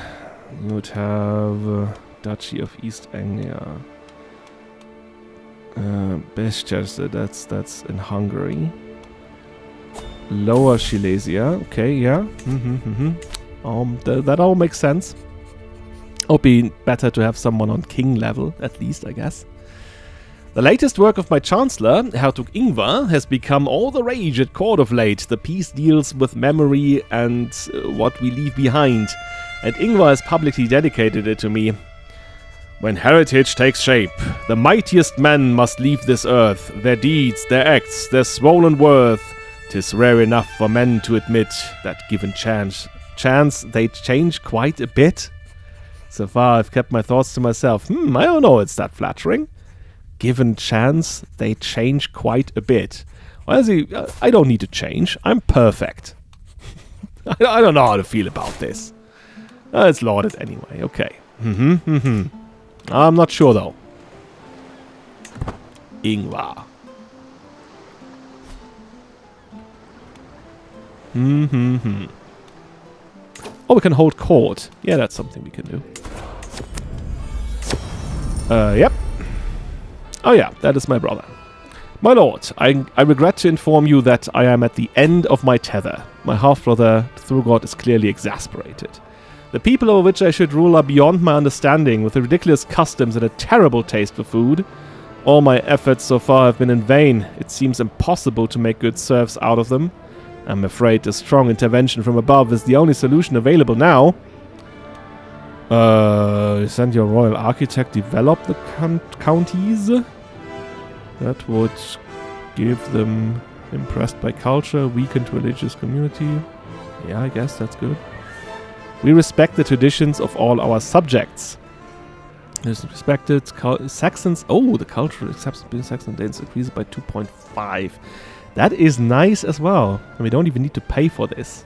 you would have Duchy of East Anglia. Beszterce, that's in Hungary. Lower Silesia, okay, yeah. That all makes sense. It would be better to have someone on king level, at least, I guess. The latest work of my Chancellor, Hertog Ingvar, has become all the rage at court of late. The piece deals with memory and what we leave behind, and Ingvar has publicly dedicated it to me. When heritage takes shape, the mightiest men must leave this earth, their deeds, their acts, their swollen worth. 'Tis rare enough for men to admit that given chance they change quite a bit. So far, I've kept my thoughts to myself. I don't know, it's that flattering. Given chance, they change quite a bit. Well, I don't need to change. I'm perfect. I don't know how to feel about this. It's lauded anyway. Okay. I'm not sure, though. Ingvar. Oh, we can hold court. Yeah, that's something we can do. Yep. Oh yeah, that is my brother. My lord, I regret to inform you that I am at the end of my tether. My half-brother, Thrugod, is clearly exasperated. The people over which I should rule are beyond my understanding, with ridiculous customs and a terrible taste for food. All my efforts so far have been in vain. It seems impossible to make good serfs out of them. I'm afraid a strong intervention from above is the only solution available now. Send your royal architect develop the counties? That would give them impressed by culture, weakened religious community. Yeah, I guess that's good. We respect the traditions of all our subjects. There's respected Saxons. Oh, the cultural acceptance between Saxons and Danes increases by 2.5. That is nice as well. And we don't even need to pay for this.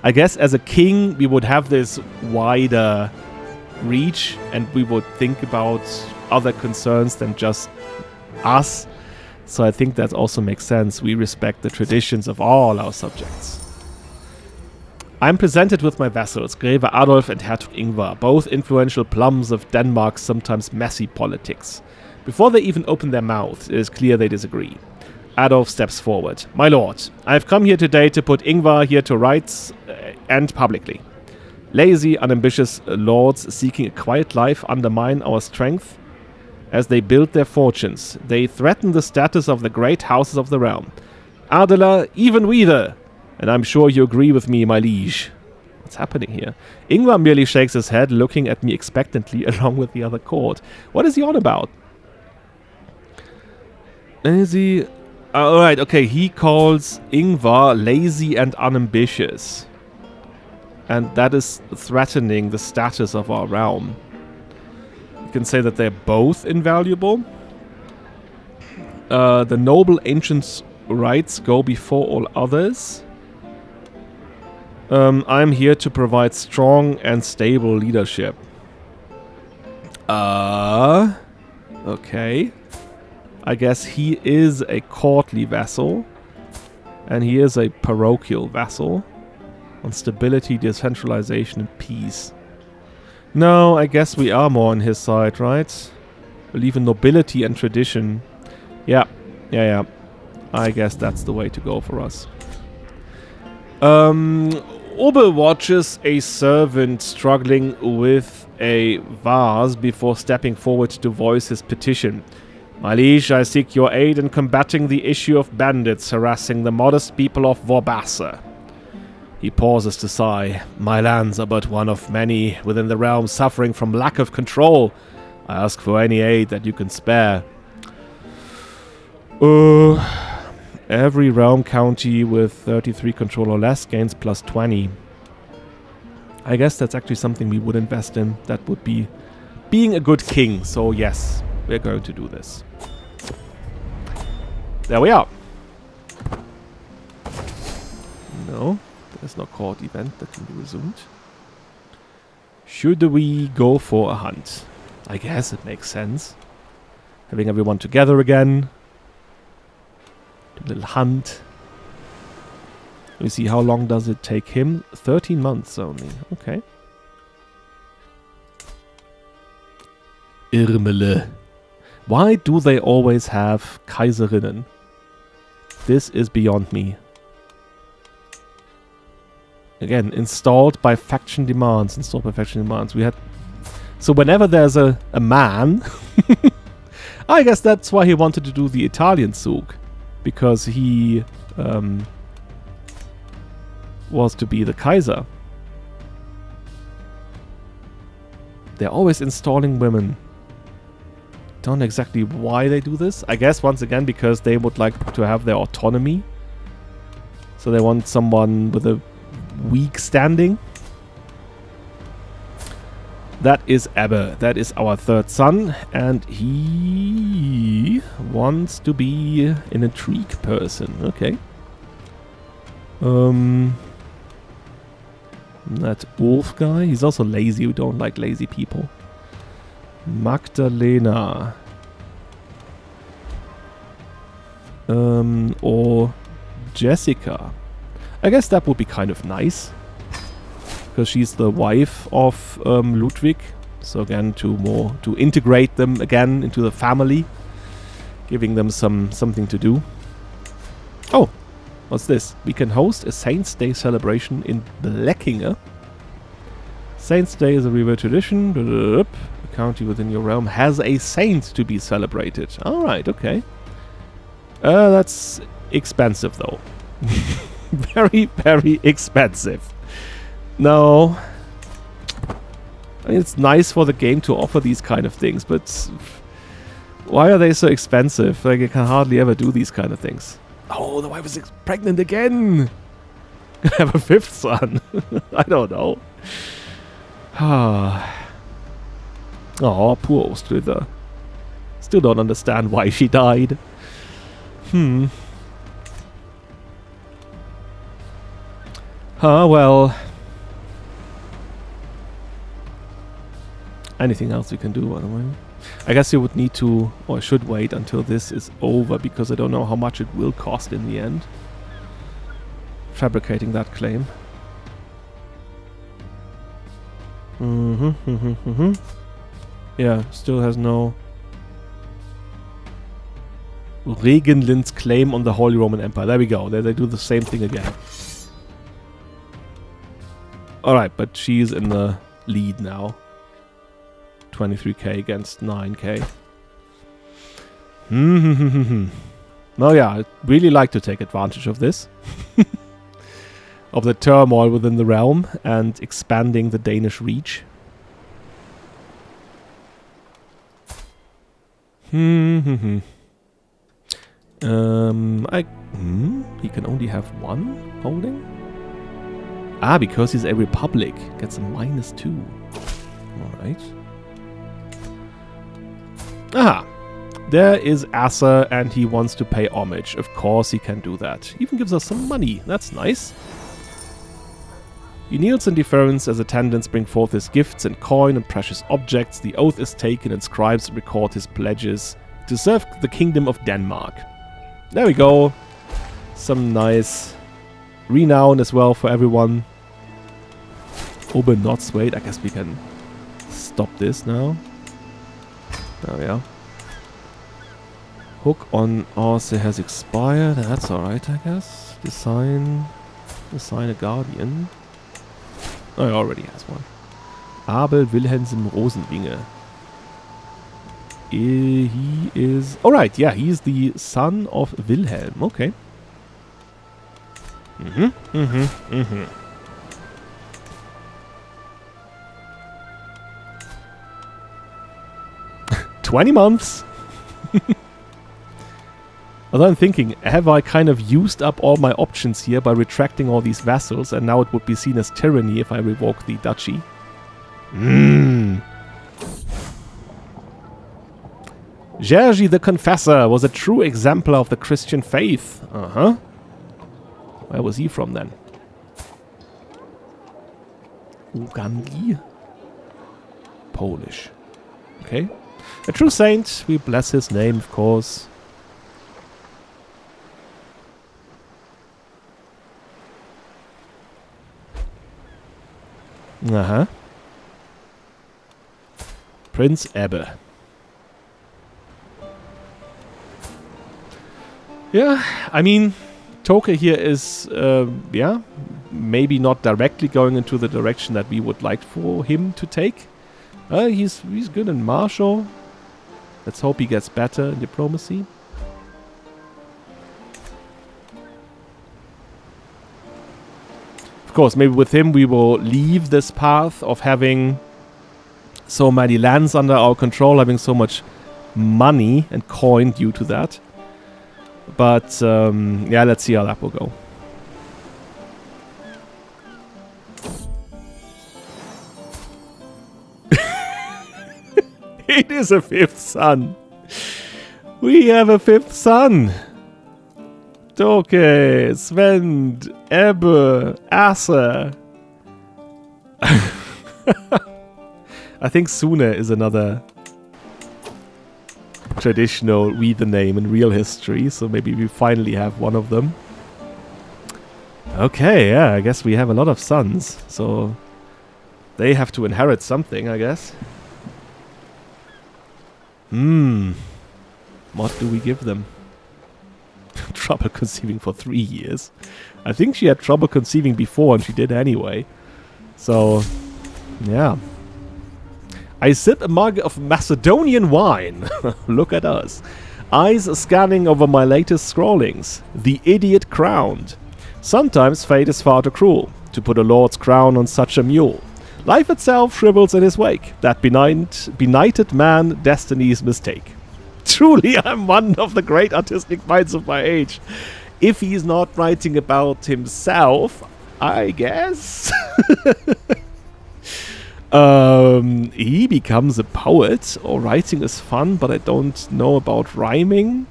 I guess as a king, we would have this wider reach and we would think about other concerns than just us. So I think that also makes sense. We respect the traditions of all our subjects. I'm presented with my vassals, Greve Adolf and Hertog Ingvar, both influential plums of Denmark's sometimes messy politics. Before they even open their mouths, it is clear they disagree. Adolf steps forward. My lord, I have come here today to put Ingvar here to rights and publicly. Lazy, unambitious lords seeking a quiet life undermine our strength. As they build their fortunes, they threaten the status of the great houses of the realm. Adela, even Hvide! And I'm sure you agree with me, my liege. What's happening here? Ingvar merely shakes his head, looking at me expectantly along with the other court. What is he on about? Is he... Alright, okay, he calls Ingvar lazy and unambitious. And that is threatening the status of our realm. can say that they're both invaluable. The noble ancient's rights go before all others. I'm here to provide strong and stable leadership. Okay. I guess he is a courtly vassal. And he is a parochial vassal. On stability, decentralization, and peace. No, I guess we are more on his side, right? Believe in nobility and tradition. Yeah. I guess that's the way to go for us. Obe watches a servant struggling with a vase before stepping forward to voice his petition. My liege, I seek your aid in combating the issue of bandits harassing the modest people of Vorbasse. He pauses to sigh. My lands are but one of many within the realm suffering from lack of control. I ask for any aid that you can spare. Every realm county with 33 control or less gains plus 20. I guess that's actually something we would invest in. That would be being a good king. So yes, we're going to do this. There we are. No, there's no court event that can be resumed. Should we go for a hunt? I guess it makes sense. Having everyone together again. A little hunt. Let me see, how long does it take him? 13 months only. Okay. Irmele. Why do they always have Kaiserinnen? This is beyond me. Again, installed by faction demands. Installed by faction demands. We had... So whenever there's a man... I guess that's why he wanted to do the Italian Zug. Because he was to be the Kaiser. They're always installing women. Don't know exactly why they do this. I guess once again because they would like to have their autonomy. So they want someone with a weak standing. That is Ebbe. That is our third son. And he wants to be an intrigue person. Okay. That Ulf guy. He's also lazy. We don't like lazy people. Magdalena. Or Jessica. I guess that would be kind of nice. Because she's the wife of Ludwig. So again, to integrate them again into the family. Giving them something to do. Oh, what's this? We can host a Saints' Day celebration in Lechia. Saints' Day is a river tradition. A county within your realm has a saint to be celebrated. Alright, okay. That's expensive though. Very, very expensive. No. I mean, it's nice for the game to offer these kind of things, but why are they so expensive? Like, I can hardly ever do these kind of things. Oh, the wife is pregnant again! Gonna have a fifth son. I don't know. Oh, poor Ostrither. Still don't understand why she died. Well. Anything else we can do, by the way? I guess you would need to, or should wait until this is over, because I don't know how much it will cost in the end. Fabricating that claim. Yeah, still has no... Regenlind's claim on the Holy Roman Empire. There we go. They do the same thing again. Alright, but she's in the lead now. 23k against 9k. Well, yeah, I'd really like to take advantage of this. Of the turmoil within the realm and expanding the Danish reach. He can only have one holding? Ah, because he's a republic. Gets a -2. Alright. Aha. There is Asa, and he wants to pay homage. Of course he can do that. Even gives us some money. That's nice. He kneels in deference as attendants bring forth his gifts and coin and precious objects. The oath is taken and scribes record his pledges to serve the kingdom of Denmark. There we go. Some nice renown as well for everyone. Ober not wait. I guess we can stop this now. There we are. Hook on Arce has expired. That's alright, I guess. Design a guardian. Oh, he already has one. Abel Wilhelmsen Rosenwinge. He is... Alright, yeah, he is the son of Wilhelm. Okay. 20 months. Although I'm thinking, have I kind of used up all my options here by retracting all these vassals, and now it would be seen as tyranny if I revoke the duchy? Jerzy the Confessor was a true exemplar of the Christian faith. Where was he from then? Ugandi? Polish. Okay. A true saint. We bless his name, of course. Prince Ebbe. Yeah, I mean, Toke here is, yeah, maybe not directly going into the direction that we would like for him to take. He's good in martial. Let's hope he gets better in diplomacy. Of course, maybe with him we will leave this path of having so many lands under our control, having so much money and coin due to that. But, yeah, let's see how that will go. It is a fifth son. We have a fifth son. Toke, Sven, Ebbe, Asa. I think Sune is another traditional read the name in real history, so maybe we finally have one of them. Okay, yeah, I guess we have a lot of sons, so they have to inherit something, I guess. What do we give them? Trouble conceiving for 3 years. I think she had trouble conceiving before, and she did anyway. So, yeah. I sip a mug of Macedonian wine. Look at us. Eyes scanning over my latest scrawlings. The idiot crowned. Sometimes fate is far too cruel to put a lord's crown on such a mule. Life itself shrivels in his wake. That benighted man, destiny's mistake. Truly, I'm one of the great artistic minds of my age. If he's not writing about himself, I guess. He becomes a poet, or writing is fun, but I don't know about rhyming.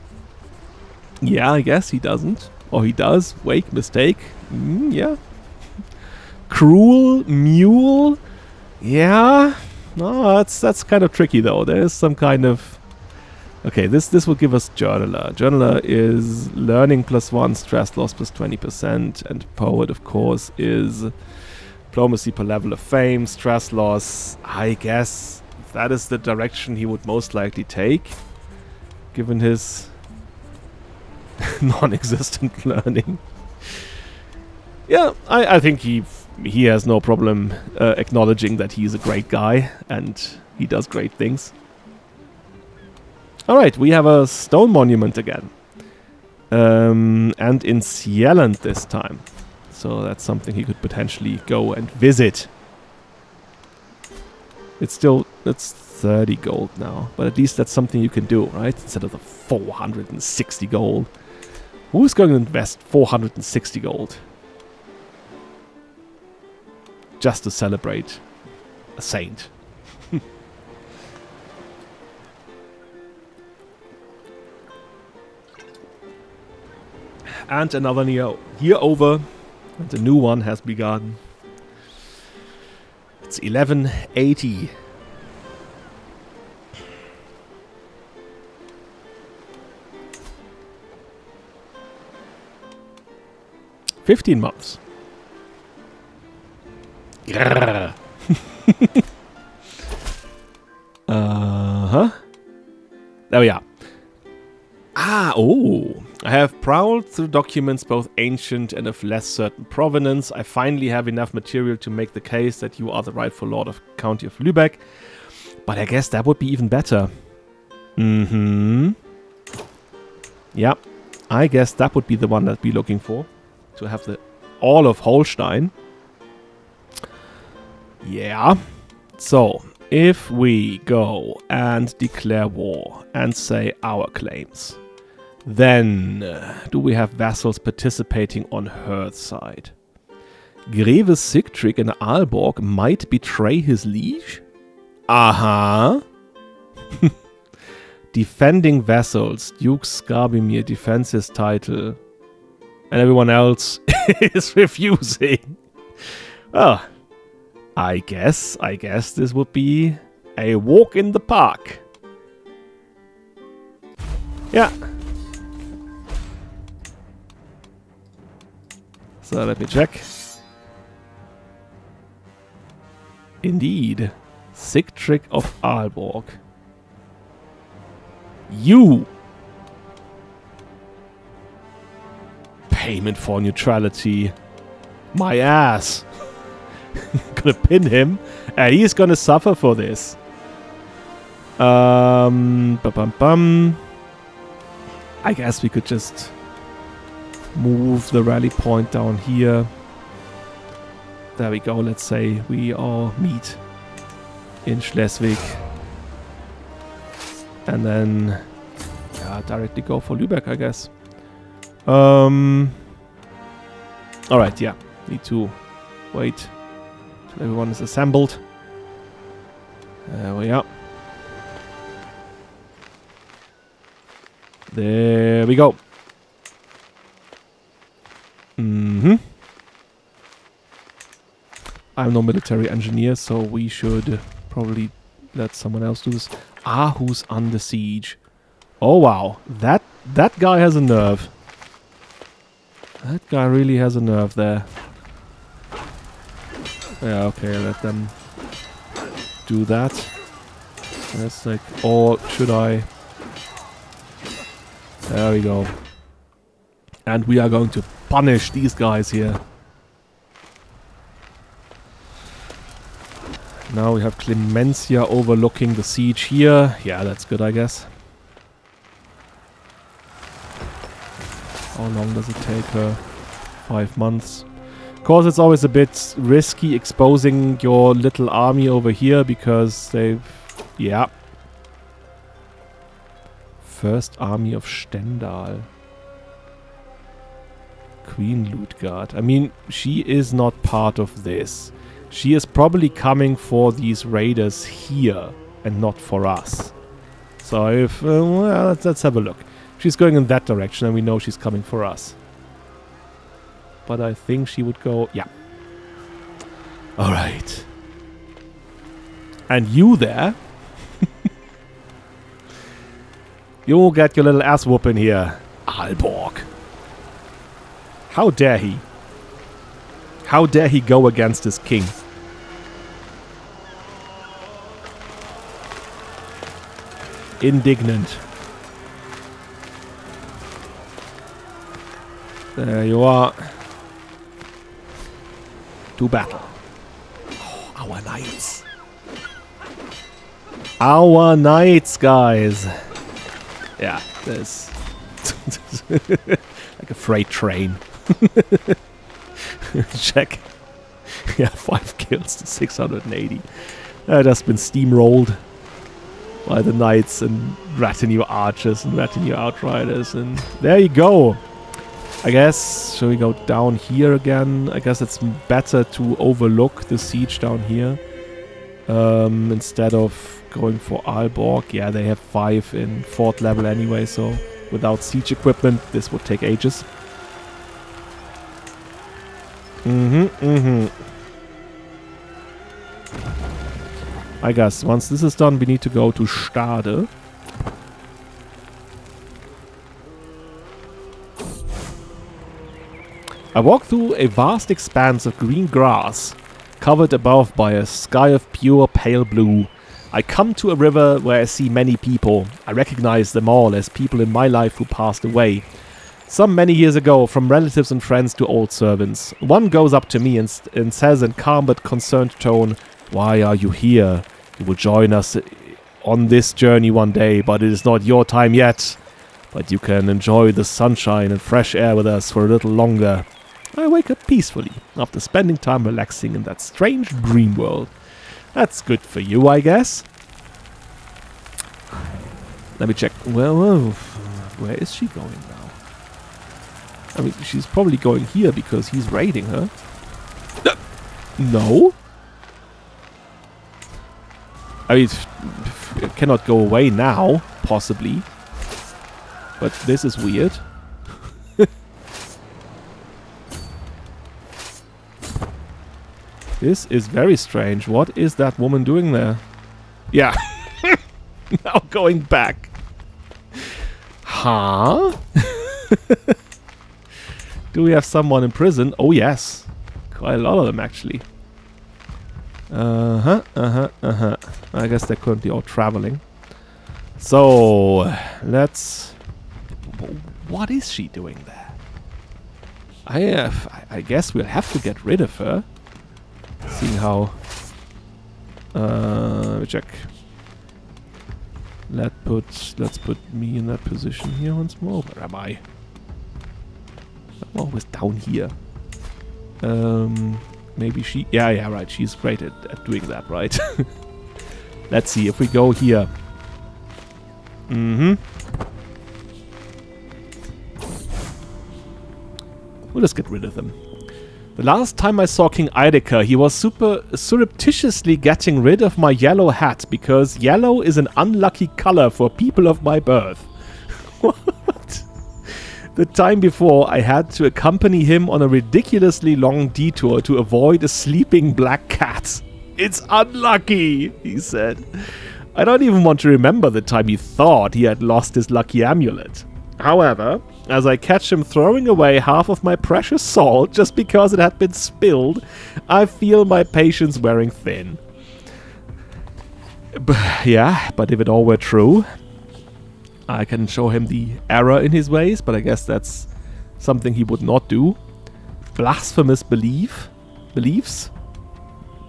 Yeah, I guess he doesn't. Or he does. Wake, mistake. Yeah. Cruel mule. Yeah. No, that's kind of tricky though. There is some kind of... Okay, this will give us Journaler. Journaler is learning +1, stress loss +20%, and poet, of course, is diplomacy per level of fame, stress loss. I guess that is the direction he would most likely take, given his non-existent learning. Yeah, I think he has no problem acknowledging that he's a great guy and he does great things. Alright, we have a stone monument again. And in Sieland this time. So that's something he could potentially go and visit. It's 30 gold now. But at least that's something you can do, right? Instead of the 460 gold. Who's going to invest 460 gold? Just to celebrate a saint. And another year over. And a new one has begun. It's 1180. "15 months. Uh-huh. There we are. I have prowled through documents both ancient and of less certain provenance. I finally have enough material to make the case that you are the rightful lord of County of Lübeck. But I guess that would be even better. Mm-hmm. Yep. I guess that would be the one that we're looking for. To have all of Holstein. Yeah. So, if we go and declare war and say our claims, then do we have vassals participating on her side? Greve Sigtryg in Aalborg might betray his liege? Uh-huh. Defending vassals. Duke Skarbimir defends his title. And everyone else is refusing. Oh, I guess this would be a walk in the park. Yeah. So let me check. Indeed. Sigtryg of Aalborg. You! Payment for neutrality. My ass. Gonna pin him, and he's gonna suffer for this. I guess we could just move the rally point down here. There we go. Let's say we all meet in Schleswig, and then directly go for Lübeck, I guess. Alright, yeah. Need to wait till everyone is assembled. There we are. There we go. I'm no military engineer, so we should probably let someone else do this. Aarhus under siege. Oh wow, that guy has a nerve. That guy really has a nerve there. Yeah, okay, let them do that. That's like, or should I? There we go. And we are going to punish these guys here. Now we have Clemencia overlooking the siege here. Yeah, that's good, I guess. How long does it take her? 5 months. Of course, it's always a bit risky exposing your little army over here because they've... Yeah. First army of Stendal. Queen Ludgard. I mean, she is not part of this. She is probably coming for these raiders here and not for us. So if... well, let's have a look. She's going in that direction and we know she's coming for us. But I think she would go... Yeah. Alright. And you there? You'll get your little ass whooping here. Aalborg. How dare he? How dare he go against his king? Indignant. There you are. To battle. Oh, our knights. Our knights, guys. Yeah, there's like a freight train. Check. Yeah, 5 kills to 680. That has been steamrolled by the knights and retinue archers and retinue outriders. And there you go. I guess, shall we go down here again? I guess it's better to overlook the siege down here. Instead of going for Aalborg. Yeah, they have 5 in 4th level anyway, so without siege equipment, this would take ages. I guess once this is done, we need to go to Stade. I walk through a vast expanse of green grass, covered above by a sky of pure pale blue. I come to a river where I see many people. I recognize them all as people in my life who passed away. Some many years ago, from relatives and friends to old servants. One goes up to me and says in calm but concerned tone, "Why are you here? You will join us on this journey one day, but it is not your time yet. But you can enjoy the sunshine and fresh air with us for a little longer." I wake up peacefully after spending time relaxing in that strange dream world. That's good for you, I guess. Let me check. Well, where is she going now? I mean, she's probably going here because he's raiding her. No? I mean, it cannot go away now, possibly. But this is weird. This is very strange. What is that woman doing there? Yeah. Now going back. Huh? Do we have someone in prison? Oh, yes. Quite a lot of them, actually. I guess they're currently all traveling. So, let's... What is she doing there? I guess we'll have to get rid of her. Seeing how... let me check. Let's put me in that position here once more. Where am I? I'm always down here. Maybe she... Yeah, right. She's great at doing that, right? Let's see. If we go here... We'll just get rid of them. The last time I saw King Eideker, he was surreptitiously getting rid of my yellow hat, because yellow is an unlucky color for people of my birth. What? The time before, I had to accompany him on a ridiculously long detour to avoid a sleeping black cat. It's unlucky, he said. I don't even want to remember the time he thought he had lost his lucky amulet. However, as I catch him throwing away half of my precious salt just because it had been spilled, I feel my patience wearing thin. But if it all were true, I can show him the error in his ways, but I guess that's something he would not do. Blasphemous beliefs?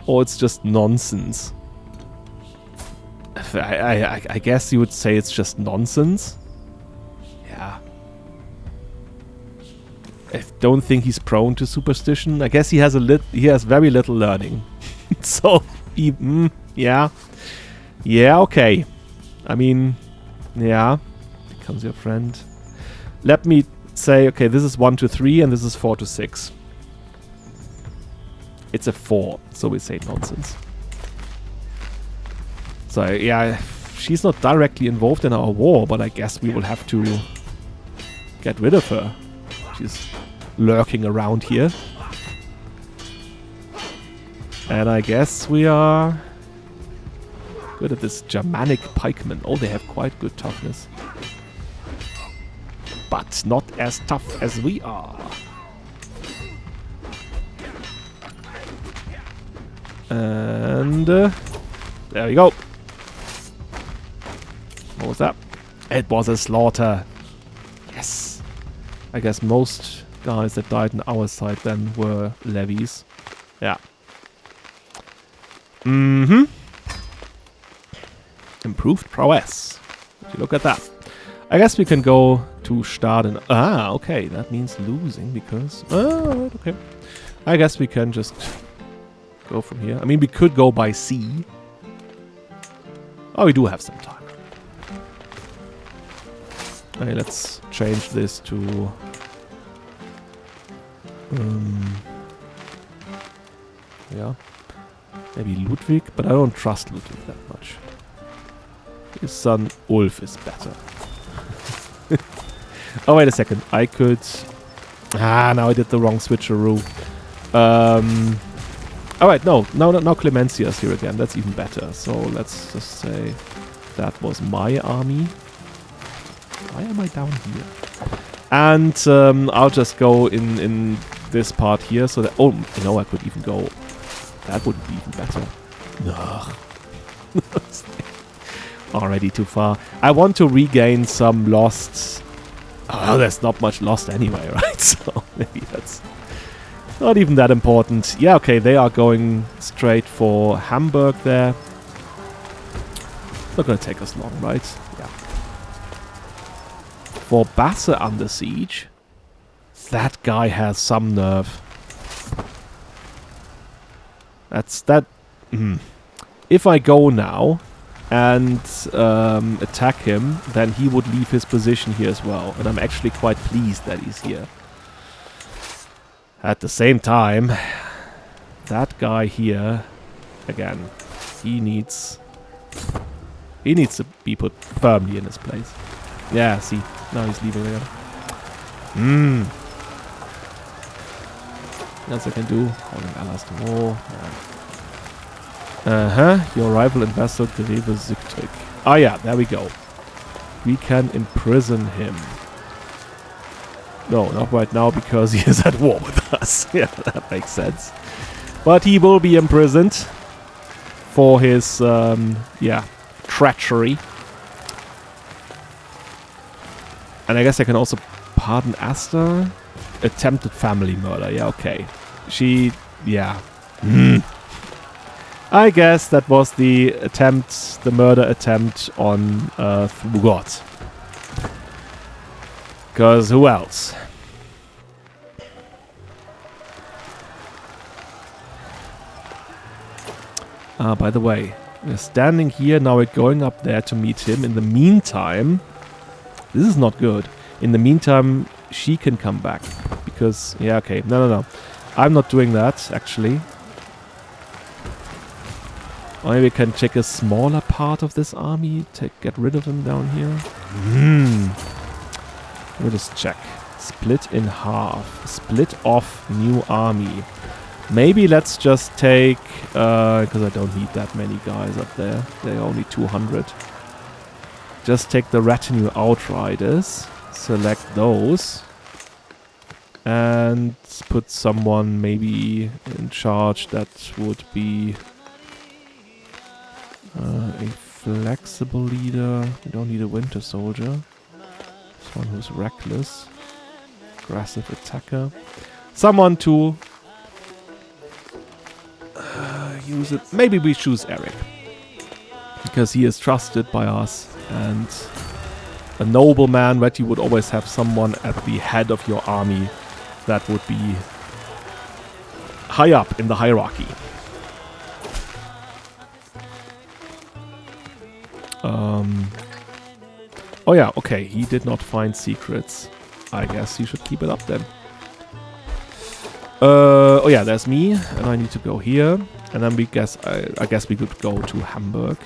Or it's just nonsense? I guess you would say it's just nonsense. Yeah. I don't think he's prone to superstition. I guess he has very little learning. So, yeah. Yeah, okay. I mean, yeah. Becomes your friend. Let me say, okay, this is 1 to 3 and this is 4 to 6. It's a 4, so we say nonsense. So, yeah, she's not directly involved in our war, but I guess we will have to get rid of her. She's lurking around here. And I guess we are good at this Germanic pikemen. Oh, they have quite good toughness. But not as tough as we are. And there we go. What was that? It was a slaughter. Yes. I guess most guys that died on our side then were levies. Yeah. Improved prowess. Would you look at that? I guess we can go to start and... Ah, okay. That means losing because... Oh, okay. I guess we can just go from here. I mean, we could go by sea. Oh, we do have some time. Okay, let's change this to... yeah. Maybe Ludwig, but I don't trust Ludwig that much. His son Ulf is better. Oh, wait a second. I could... Ah, now I did the wrong switcheroo. Alright, no, now Clemencia is here again. That's even better. So let's just say that was my army. Why am I down here? And I'll just go in this part here so that... Oh, you know, I could even go... That would be even better. Ugh. Already too far. I want to regain some lost... Oh, there's not much lost anyway, right? So maybe that's not even that important. Yeah, okay, they are going straight for Hamburg there. Not gonna take us long, right? Yeah. For Basse under siege, that guy has some nerve. That's that. If I go now and attack him, then he would leave his position here as well. And I'm actually quite pleased that he's here. At the same time, that guy here, again, he needs to be put firmly in his place. Yeah, see, now he's leaving again. What else I can do? Holding allies to war. Yeah. Your rival and vassal Greve Zygtryk. Ah yeah, there we go. We can imprison him. No, not right now because he is at war with us. Yeah, that makes sense. But he will be imprisoned for his, treachery. And I guess I can also pardon Asta. Attempted family murder. Yeah, okay. She, yeah. I guess that was the murder attempt on Thrugot. Because who else? By the way, we're standing here, now we're going up there to meet him. In the meantime, this is not good. In the meantime, she can come back. Because, yeah, okay. No. I'm not doing that, actually. Or maybe we can check a smaller part of this army. Get rid of him down here. We'll just check. Split in half. Split off new army. Maybe let's just take... because I don't need that many guys up there. They're only 200. Just take the retinue outriders. Select those. And put someone maybe in charge that would be... a flexible leader. We don't need a winter soldier. Someone who's reckless. Aggressive attacker. Someone to use it. Maybe we choose Eric. Because he is trusted by us. And a nobleman, that you would always have someone at the head of your army that would be high up in the hierarchy. Oh yeah, okay, he did not find secrets. I guess you should keep it up then. Oh yeah, there's me, and I need to go here. And then I guess we could go to Hamburg.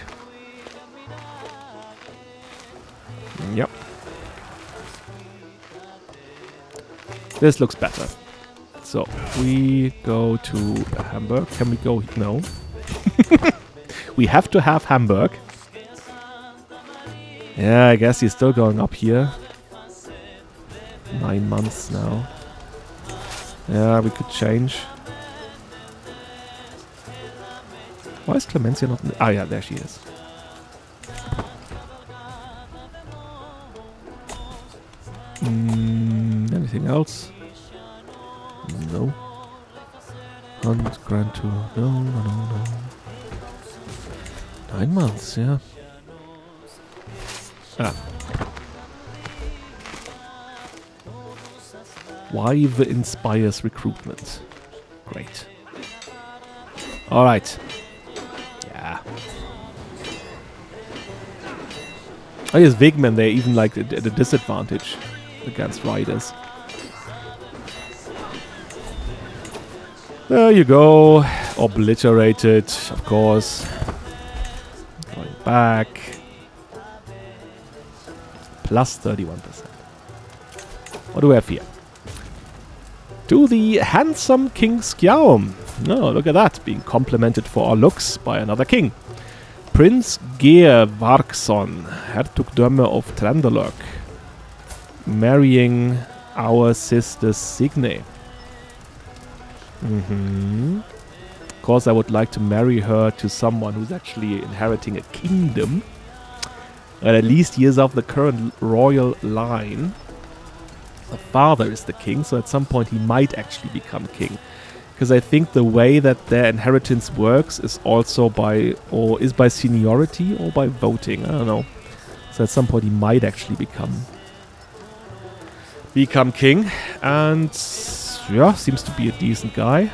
Yep. This looks better. So, we go to Hamburg. Can we go? No. We have to have Hamburg. Yeah, I guess he's still going up here. 9 months now. Yeah, we could change. Why is Clemencia not... Ah, yeah, there she is. Anything else? No. Hunt, Grand Tour. No. 9 months, yeah. Wive inspires recruitment. Great. Alright. Yeah. Oh yes, Wigmen, they're even like at a disadvantage against riders. There you go. Obliterated, of course. Going back. Plus 31%. What do we have here? To the handsome King Skjaum. Oh, look at that, being complimented for our looks by another king. Prince Georgson, Hertugdöme of Trøndelag, marrying our sister Signe. Of course, I would like to marry her to someone who's actually inheriting a kingdom. And at least he is of the current royal line. The father is the king, so at some point he might actually become king. Because I think the way that their inheritance works is also by seniority or by voting. I don't know. So at some point he might actually become king. And yeah, seems to be a decent guy.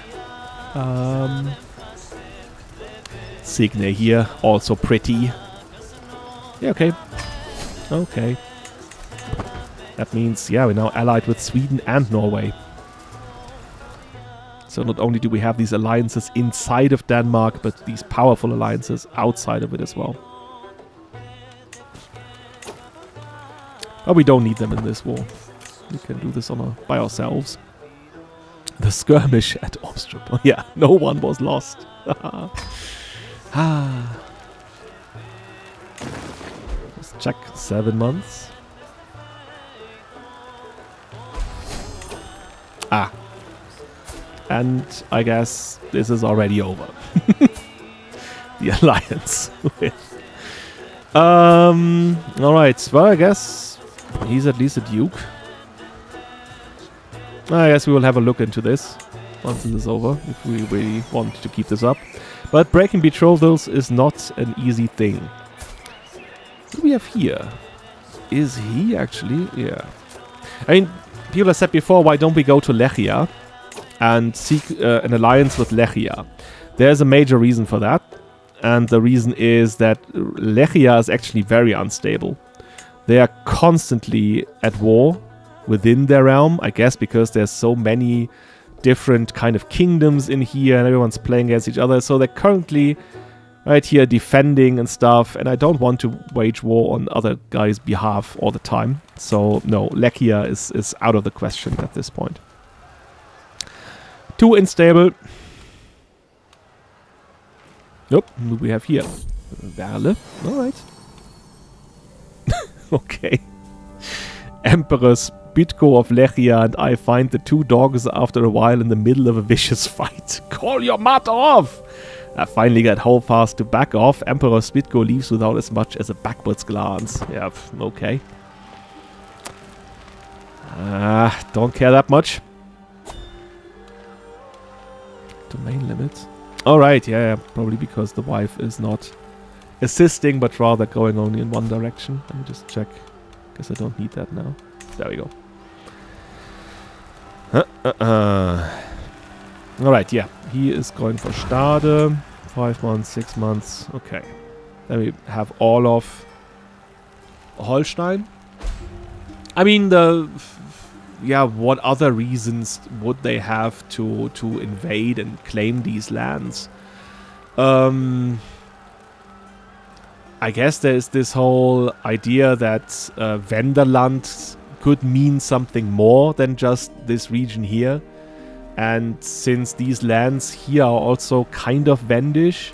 Signe here, also pretty. Yeah, okay. Okay. That means, yeah, we're now allied with Sweden and Norway. So not only do we have these alliances inside of Denmark, but these powerful alliances outside of it as well. But we don't need them in this war. We can do this by ourselves. The skirmish at Obstrup. Oh, yeah, no one was lost. Let's check 7 months. And I guess this is already over. The alliance with. Alright, well, I guess he's at least a duke. I guess we will have a look into this once this is over, if we really want to keep this up. But breaking betrothals is not an easy thing. What do we have here? Is he actually? Yeah. I mean, people have said before, why don't we go to Lechia and seek an alliance with Lechia? There's a major reason for that. And the reason is that Lechia is actually very unstable. They are constantly at war within their realm, I guess because there's so many different kind of kingdoms in here and everyone's playing against each other. So they're currently right here defending and stuff, and I don't want to wage war on other guys' behalf all the time. So no, Lechia is out of the question at this point. Too unstable. Nope, who do we have here? Werle. Alright. Okay. Emperor's Bitko of Lechia and I find the 2 dogs after a while in the middle of a vicious fight. Call your mother off! I finally get Holdfast to back off. Emperor Spitko leaves without as much as a backwards glance. Yeah, okay. Don't care that much. Domain limit. Alright, yeah, probably because the wife is not assisting, but rather going only in one direction. Let me just check. Guess I don't need that now. There we go. Alright, yeah. He is going for Stade. 5 months, 6 months. Okay. Then we have all of Holstein. I mean, what other reasons would they have to invade and claim these lands? I guess there's this whole idea that Wenderland could mean something more than just this region here. And since these lands here are also kind of Wendish,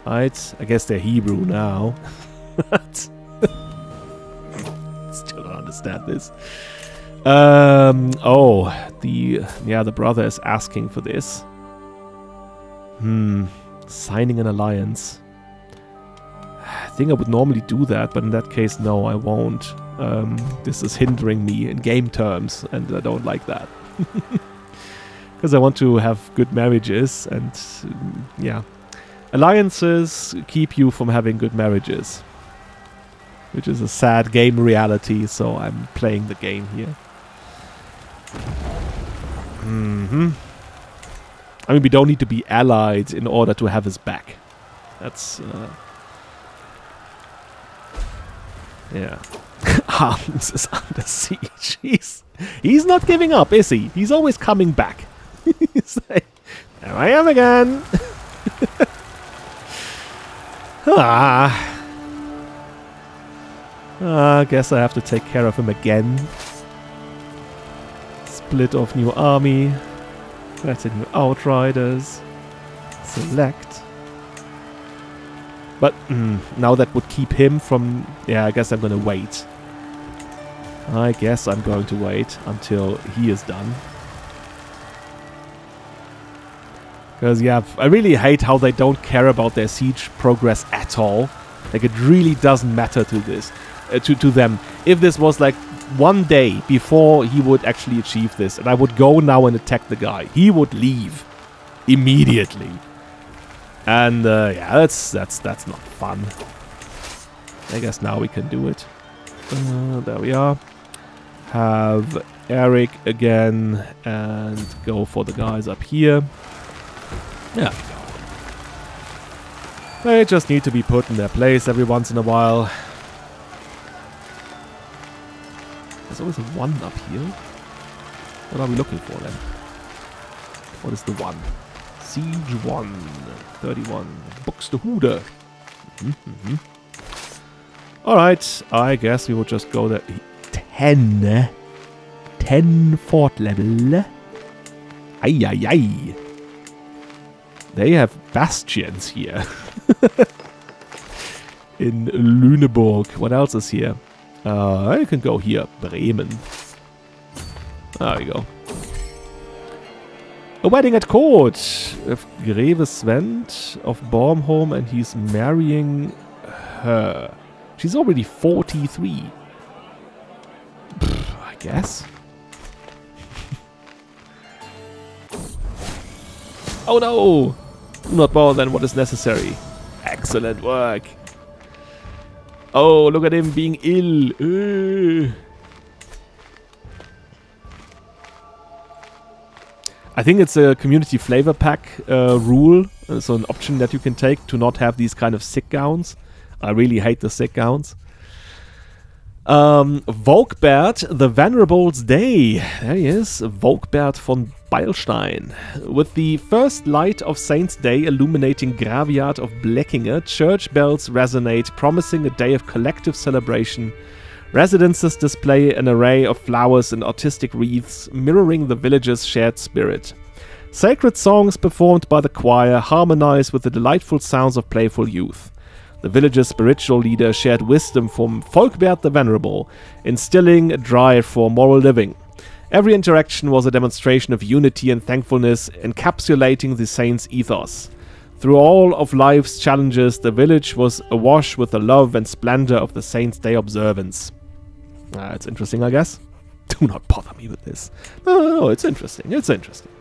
right? I guess they're Hebrew now. Still don't understand this. The brother is asking for this. Signing an alliance. I think I would normally do that, but in that case, no, I won't. This is hindering me in game terms, and I don't like that. Because I want to have good marriages, and alliances keep you from having good marriages. Which is a sad game reality, so I'm playing the game here. I mean, we don't need to be allied in order to have his back. That's... yeah. Arms is under siege. He's not giving up, is he? He's always coming back. He's like, there I am again. I guess I have to take care of him again. Split off new army. Retinue Outriders. Select. But now that would keep him from... Yeah, I guess I'm going to wait. I guess I'm going to wait until he is done. Because, yeah, I really hate how they don't care about their siege progress at all. Like, it really doesn't matter to this, to them. If this was, like, one day before he would actually achieve this, and I would go now and attack the guy, he would leave immediately. And, yeah, that's not fun. I guess now we can do it. There we are. Have Eric again and go for the guys up here. There we go. They just need to be put in their place every once in a while. There's always a 1 up here. What are we looking for then? What is the 1? Siege 1. 31. Buxtehude. Alright, I guess we will just go there. 10. 10 fort level. Ay. They have bastions here. In Lüneburg. What else is here? I can go here. Bremen. There we go. A wedding at court. With Greve Svend of Bornholm, and he's marrying her. She's already 43. I guess. Oh no! Not more than what is necessary. Excellent work. Oh, look at him being ill. I think it's a community flavor pack rule. So an option that you can take to not have these kind of sick gowns. I really hate the sick gowns. Volkbert the Venerable's Day. There he is. Volkbert von Beilstein. With the first light of Saint's Day illuminating Graveyard of Blekinge, church bells resonate, promising a day of collective celebration. Residences display an array of flowers and artistic wreaths, mirroring the village's shared spirit. Sacred songs performed by the choir harmonize with the delightful sounds of playful youth. The village's spiritual leader shared wisdom from Volkbert the Venerable, instilling a drive for moral living. Every interaction was a demonstration of unity and thankfulness, encapsulating the saint's ethos. Through all of life's challenges, the village was awash with the love and splendor of the Saint's Day observance. It's interesting, I guess. Do not bother me with this. No, it's interesting. It's interesting.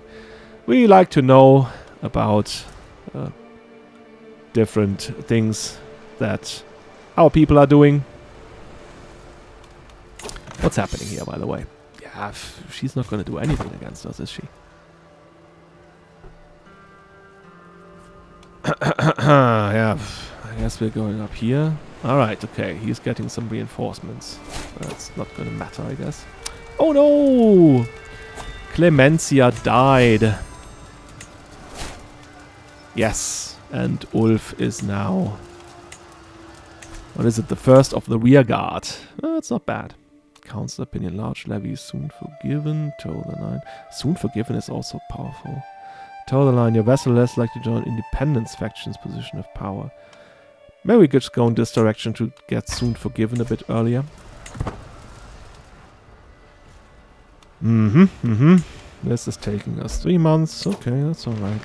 We like to know about different things that our people are doing. What's happening here, by the way? Yeah, she's not going to do anything against us, is she? Yeah, I guess we're going up here. Alright, okay, he's getting some reinforcements. That's not going to matter, I guess. Oh no! Clemencia died. Yes, and Ulf is now... What is it? The first of the rear guard. That's not bad. Council opinion, large levy, soon forgiven. Toe the line. Soon forgiven is also powerful. Toe the line, your vessel less likely to join independence faction's position of power. Maybe we could just go in this direction to get soon forgiven a bit earlier. This is taking us 3 months. Okay, that's alright.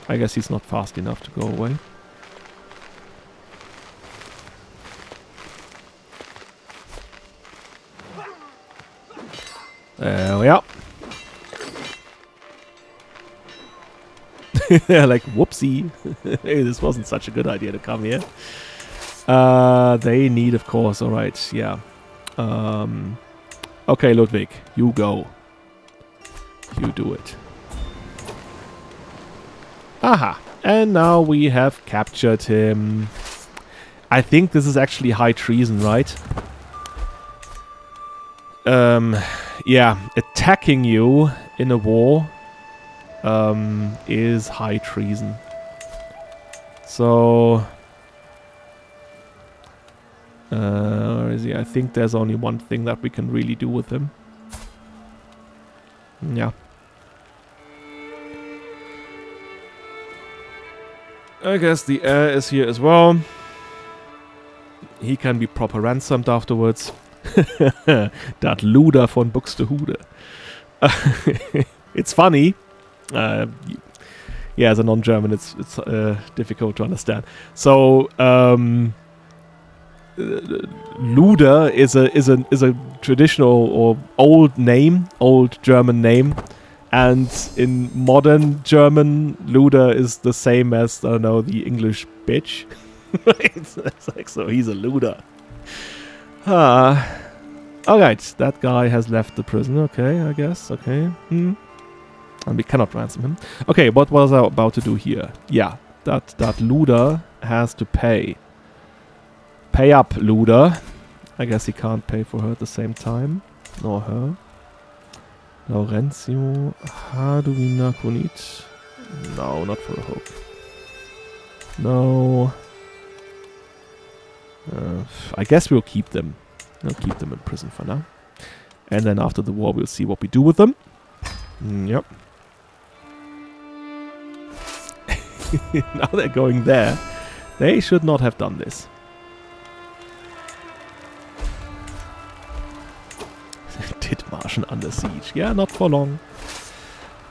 I guess he's not fast enough to go away. There we are. Like, whoopsie. Hey, this wasn't such a good idea to come here. They need, of course, alright, yeah. Okay, Ludwig, you go. You do it. Aha, and now we have captured him. I think this is actually high treason, right? Yeah, attacking you in a war is high treason. So, where is he? I think there's only one thing that we can really do with him. Yeah. I guess the heir is here as well. He can be proper ransomed afterwards. That Luder von Buxtehude. It's funny. Yeah, as a non-German, it's difficult to understand. So, Luder is a traditional or old name, old German name, and in modern German, Luder is the same as, I don't know, the English bitch. It's like, so he's a Luder. Alright, that guy has left the prison. Okay, I guess. Okay. And we cannot ransom him. Okay, what was I about to do here? Yeah, that Luder has to pay. Pay up, Luder. I guess he can't pay for her at the same time. Nor her. Laurentio Haduina Kunit. No, not for a hope. No. I guess we'll keep them. We'll keep them in prison for now. And then after the war, we'll see what we do with them. Yep. Now they're going there. They should not have done this. Dithmarschen under siege. Yeah, not for long.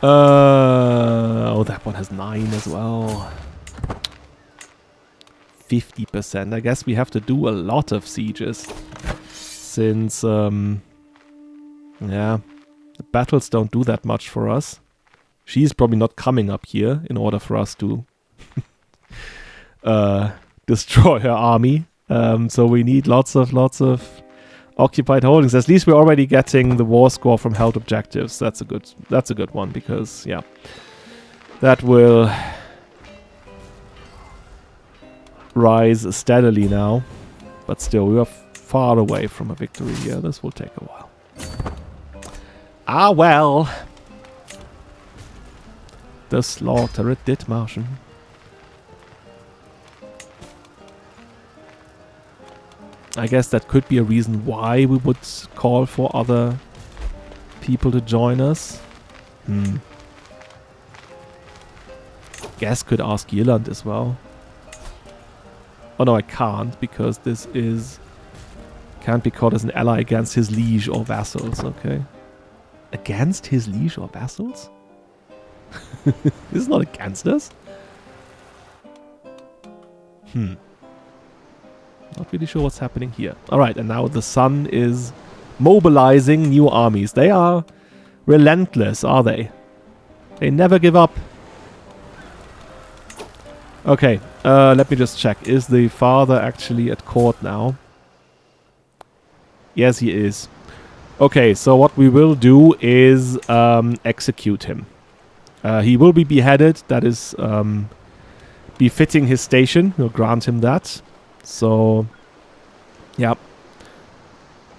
Oh, that one has 9 as well. 50%. I guess we have to do a lot of sieges. Since, yeah, the battles don't do that much for us. She's probably not coming up here in order for us to destroy her army. So we need lots of occupied holdings. At least we're already getting the war score from held objectives. That's a good one because, yeah, that will rise steadily now. But still, we are far away from a victory here. This will take a while. Ah, well. The slaughter at Dithmarschen. I guess that could be a reason why we would call for other people to join us. Guess could ask Irland as well. Oh no, I can't because this is... Can't be called as an ally against his liege or vassals, okay. Against his liege or vassals? This is not against us? Not really sure what's happening here. Alright, and now the sun is mobilizing new armies. They are relentless, are they? They never give up. Okay, let me just check. Is the father actually at court now? Yes, he is. Okay, so what we will do is execute him. He will be beheaded. That is befitting his station. We'll grant him that. So, yeah.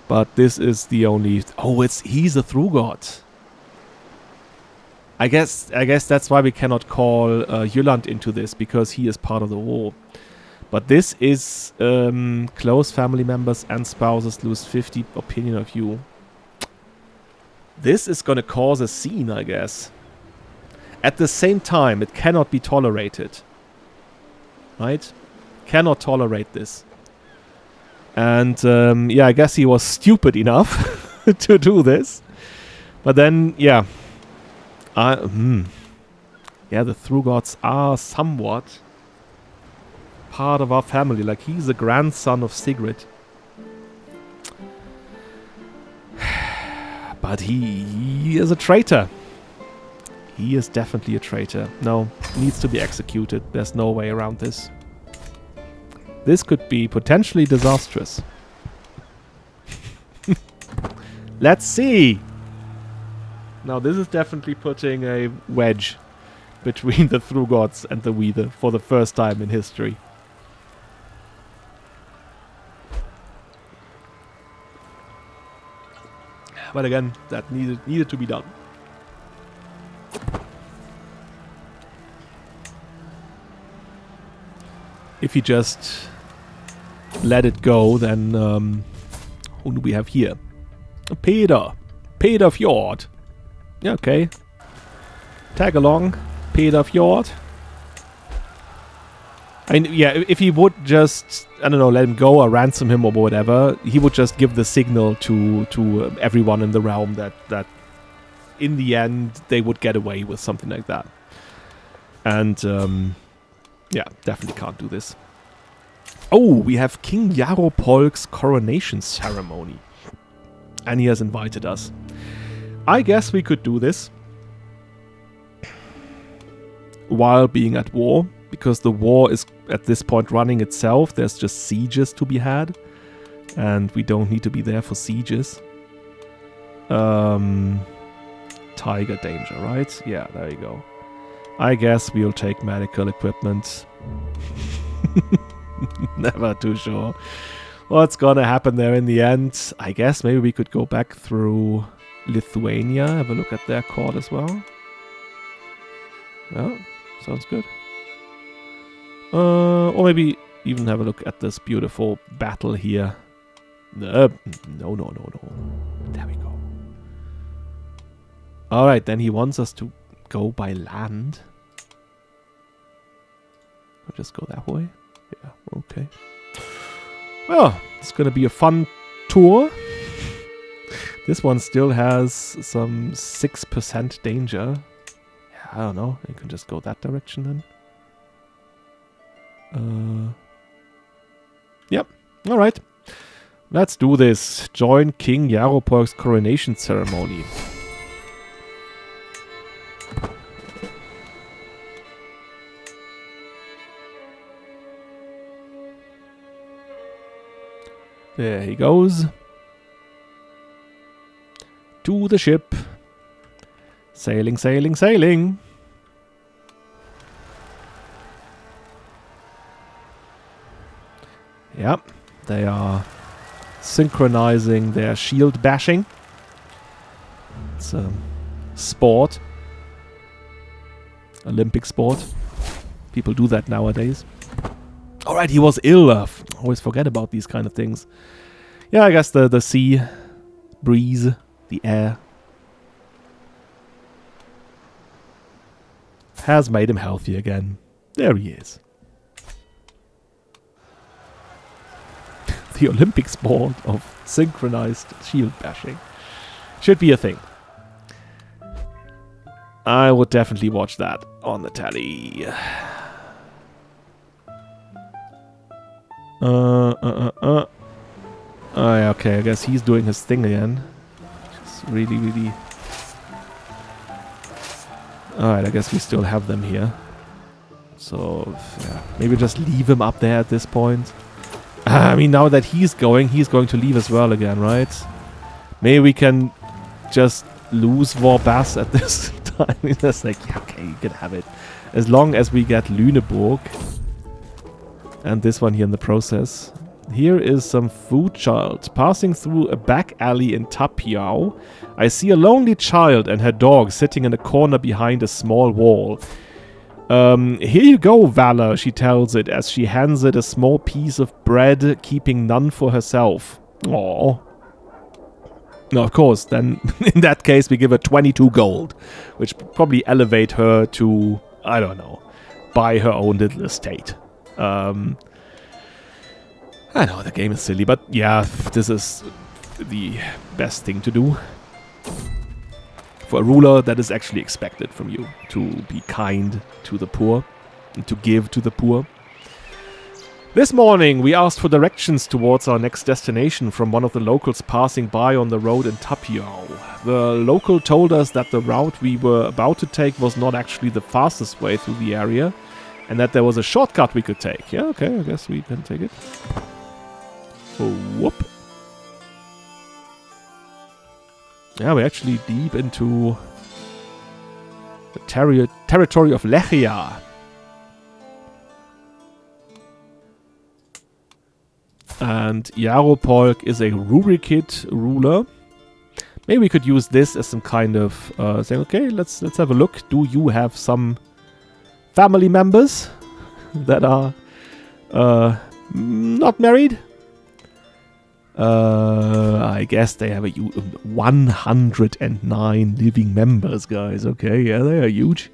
But this is the only... Oh, he's a true god. I guess that's why we cannot call Jylland into this, because he is part of the war. But this is close family members and spouses lose 50 opinion of you. This is going to cause a scene, I guess. At the same time, it cannot be tolerated. Right? Cannot tolerate this. And, yeah, I guess he was stupid enough to do this. But then, yeah. Yeah, the True Gods are somewhat part of our family. Like, he's the grandson of Sigrid. But he is a traitor. He is definitely a traitor. No, needs to be executed. There's no way around this. This could be potentially disastrous. Let's see. Now, this is definitely putting a wedge between the True Gods and the Hvide for the first time in history. But again, that needed to be done. If you just let it go, then who do we have here? Peter Fjord. Yeah, okay. Tag along, Peter Fjord. I mean, yeah, if he would just, I don't know, let him go or ransom him or whatever, he would just give the signal to everyone in the realm that in the end they would get away with something like that. And, yeah, definitely can't do this. Oh, we have King Yaropolk's coronation ceremony. And he has invited us. I guess we could do this while being at war, because the war is at this point running itself. There's just sieges to be had, and we don't need to be there for sieges. Tiger danger, right? Yeah, there you go. I guess we'll take medical equipment. Never too sure what's gonna happen there in the end. I guess maybe we could go back through Lithuania, have a look at their court as well. Yeah, sounds good. Or maybe even have a look at this beautiful battle here. No. There we go. Alright, then he wants us to go by land. I'll just go that way. Yeah, okay. Well, it's gonna be a fun tour. This one still has some 6% danger. Yeah, I don't know. You can just go that direction then. Yep. Alright. Let's do this. Join King Yaropolk's coronation ceremony. There he goes. To the ship. Sailing, sailing, sailing. Yep, they are synchronizing their shield bashing. It's a sport. Olympic sport. People do that nowadays. Alright, he was ill. Always forget about these kind of things. Yeah, I guess the sea breeze, the air, has made him healthy again. There he is. The Olympic sport of synchronized shield bashing. Should be a thing. I would definitely watch that on the telly. Oh, yeah, okay, I guess he's doing his thing again. Just really, really... Alright, I guess we still have them here. So, yeah, maybe just leave him up there at this point. I mean, now that he's going to leave as well again, right? Maybe we can just lose Vorbass at this time. It's like, yeah, okay, you can have it. As long as we get Lüneburg. And this one here in the process. Here is some food child. Passing through a back alley in Tapiao, I see a lonely child and her dog sitting in a corner behind a small wall. Here you go, Valor, she tells it as she hands it a small piece of bread, keeping none for herself. Aww. No, of course, then in that case we give her 22 gold, which probably elevate her to, I don't know, buy her own little estate. I know the game is silly, but yeah, this is the best thing to do. For a ruler, that is actually expected from you, to be kind to the poor and to give to the poor. This morning, we asked for directions towards our next destination from one of the locals passing by on the road in Tapiao. The local told us that the route we were about to take was not actually the fastest way through the area, and that there was a shortcut we could take. Yeah, okay, I guess we can take it. Oh, whoop. Yeah, we're actually deep into the territory of Lechia. And Yaropolk is a Rurikid ruler. Maybe we could use this as some kind of saying, okay, let's have a look. Do you have some family members that are not married? I guess they have 109 living members, guys. Okay, yeah, they are huge.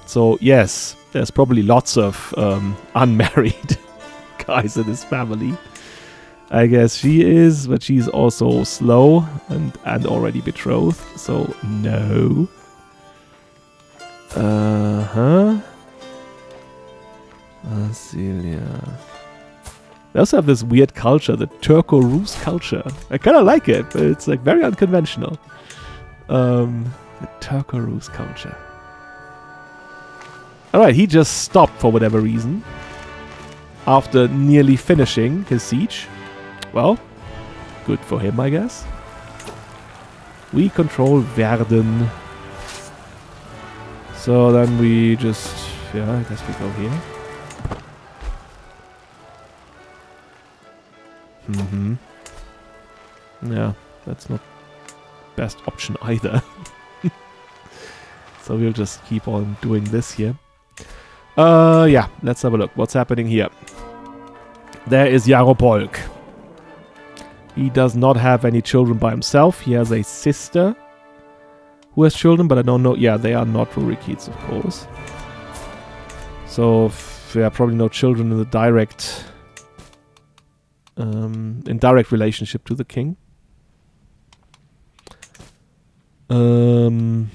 So, yes, there's probably lots of unmarried guys in this family. I guess she is, but she's also slow and already betrothed, so no. Celia. They also have this weird culture, the Turco-Rus culture. I kind of like it, but it's like very unconventional. The Turco-Rus culture. Alright, he just stopped for whatever reason. After nearly finishing his siege. Well, good for him, I guess. We control Verden. So then we just... yeah, I guess we go here. Yeah, that's not best option either. So we'll just keep on doing this here. Yeah, let's have a look. What's happening here? There is Yaropolk. He does not have any children by himself. He has a sister who has children, but I don't know. Yeah, they are not Rurikids, of course. So, yeah, probably no children in the direct... in direct relationship to the king. Alright,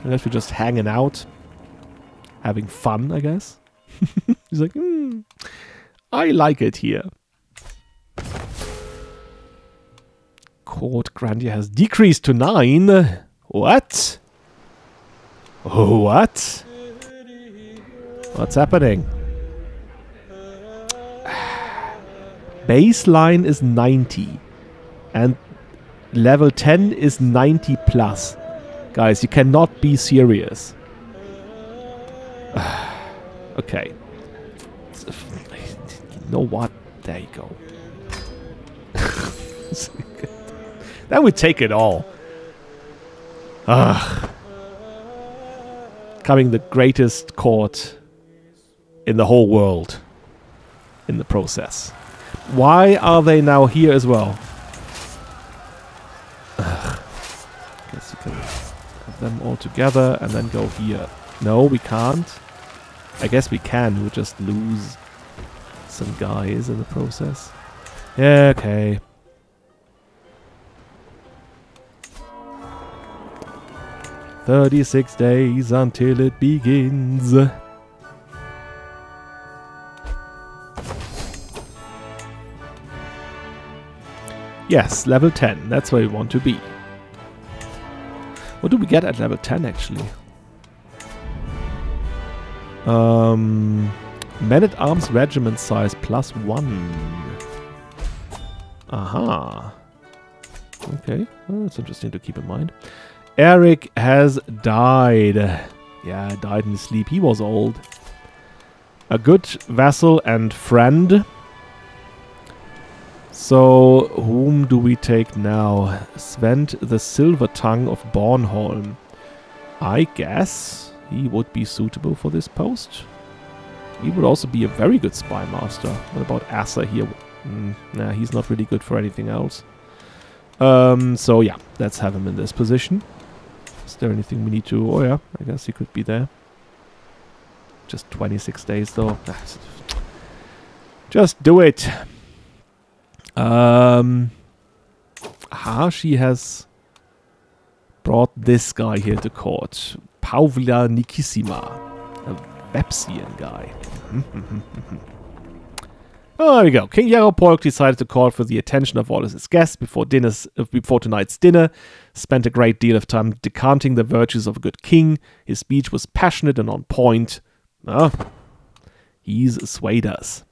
I guess we're just hanging out. Having fun, I guess. He's like, I like it here. Court grandeur has decreased to 9. What? What? What's happening? Baseline is 90. And level 10 is 90 plus. Guys, you cannot be serious. Okay. You know what? There you go. Then we take it all. Becoming the greatest court in the whole world in the process. Why are they now here as well? Guess you can have them all together and then go here. No, we can't. I guess we can. We'll just lose some guys in the process. Yeah, okay. "36 days until it begins." Yes, level 10. That's where we want to be. What do we get at level 10 actually? Men-at-Arms regiment size +1. Aha. Okay, well, that's interesting to keep in mind. Eric has died. Yeah, died in his sleep. He was old. A good vassal and friend. So, whom do we take now? Svend the Silver Tongue of Bornholm. I guess he would be suitable for this post. He would also be a very good spy master. What about Asa here? Nah, he's not really good for anything else. So yeah, let's have him in this position. Is there anything we need to... oh yeah, I guess he could be there. Just 26 days though. Just do it. She has brought this guy here to court. Pavla Nikissima. A Vepsian guy. Oh, there we go. King Yaropolk decided to call for the attention of all his guests before tonight's dinner. Spent a great deal of time decanting the virtues of a good king. His speech was passionate and on point. He's swayed us.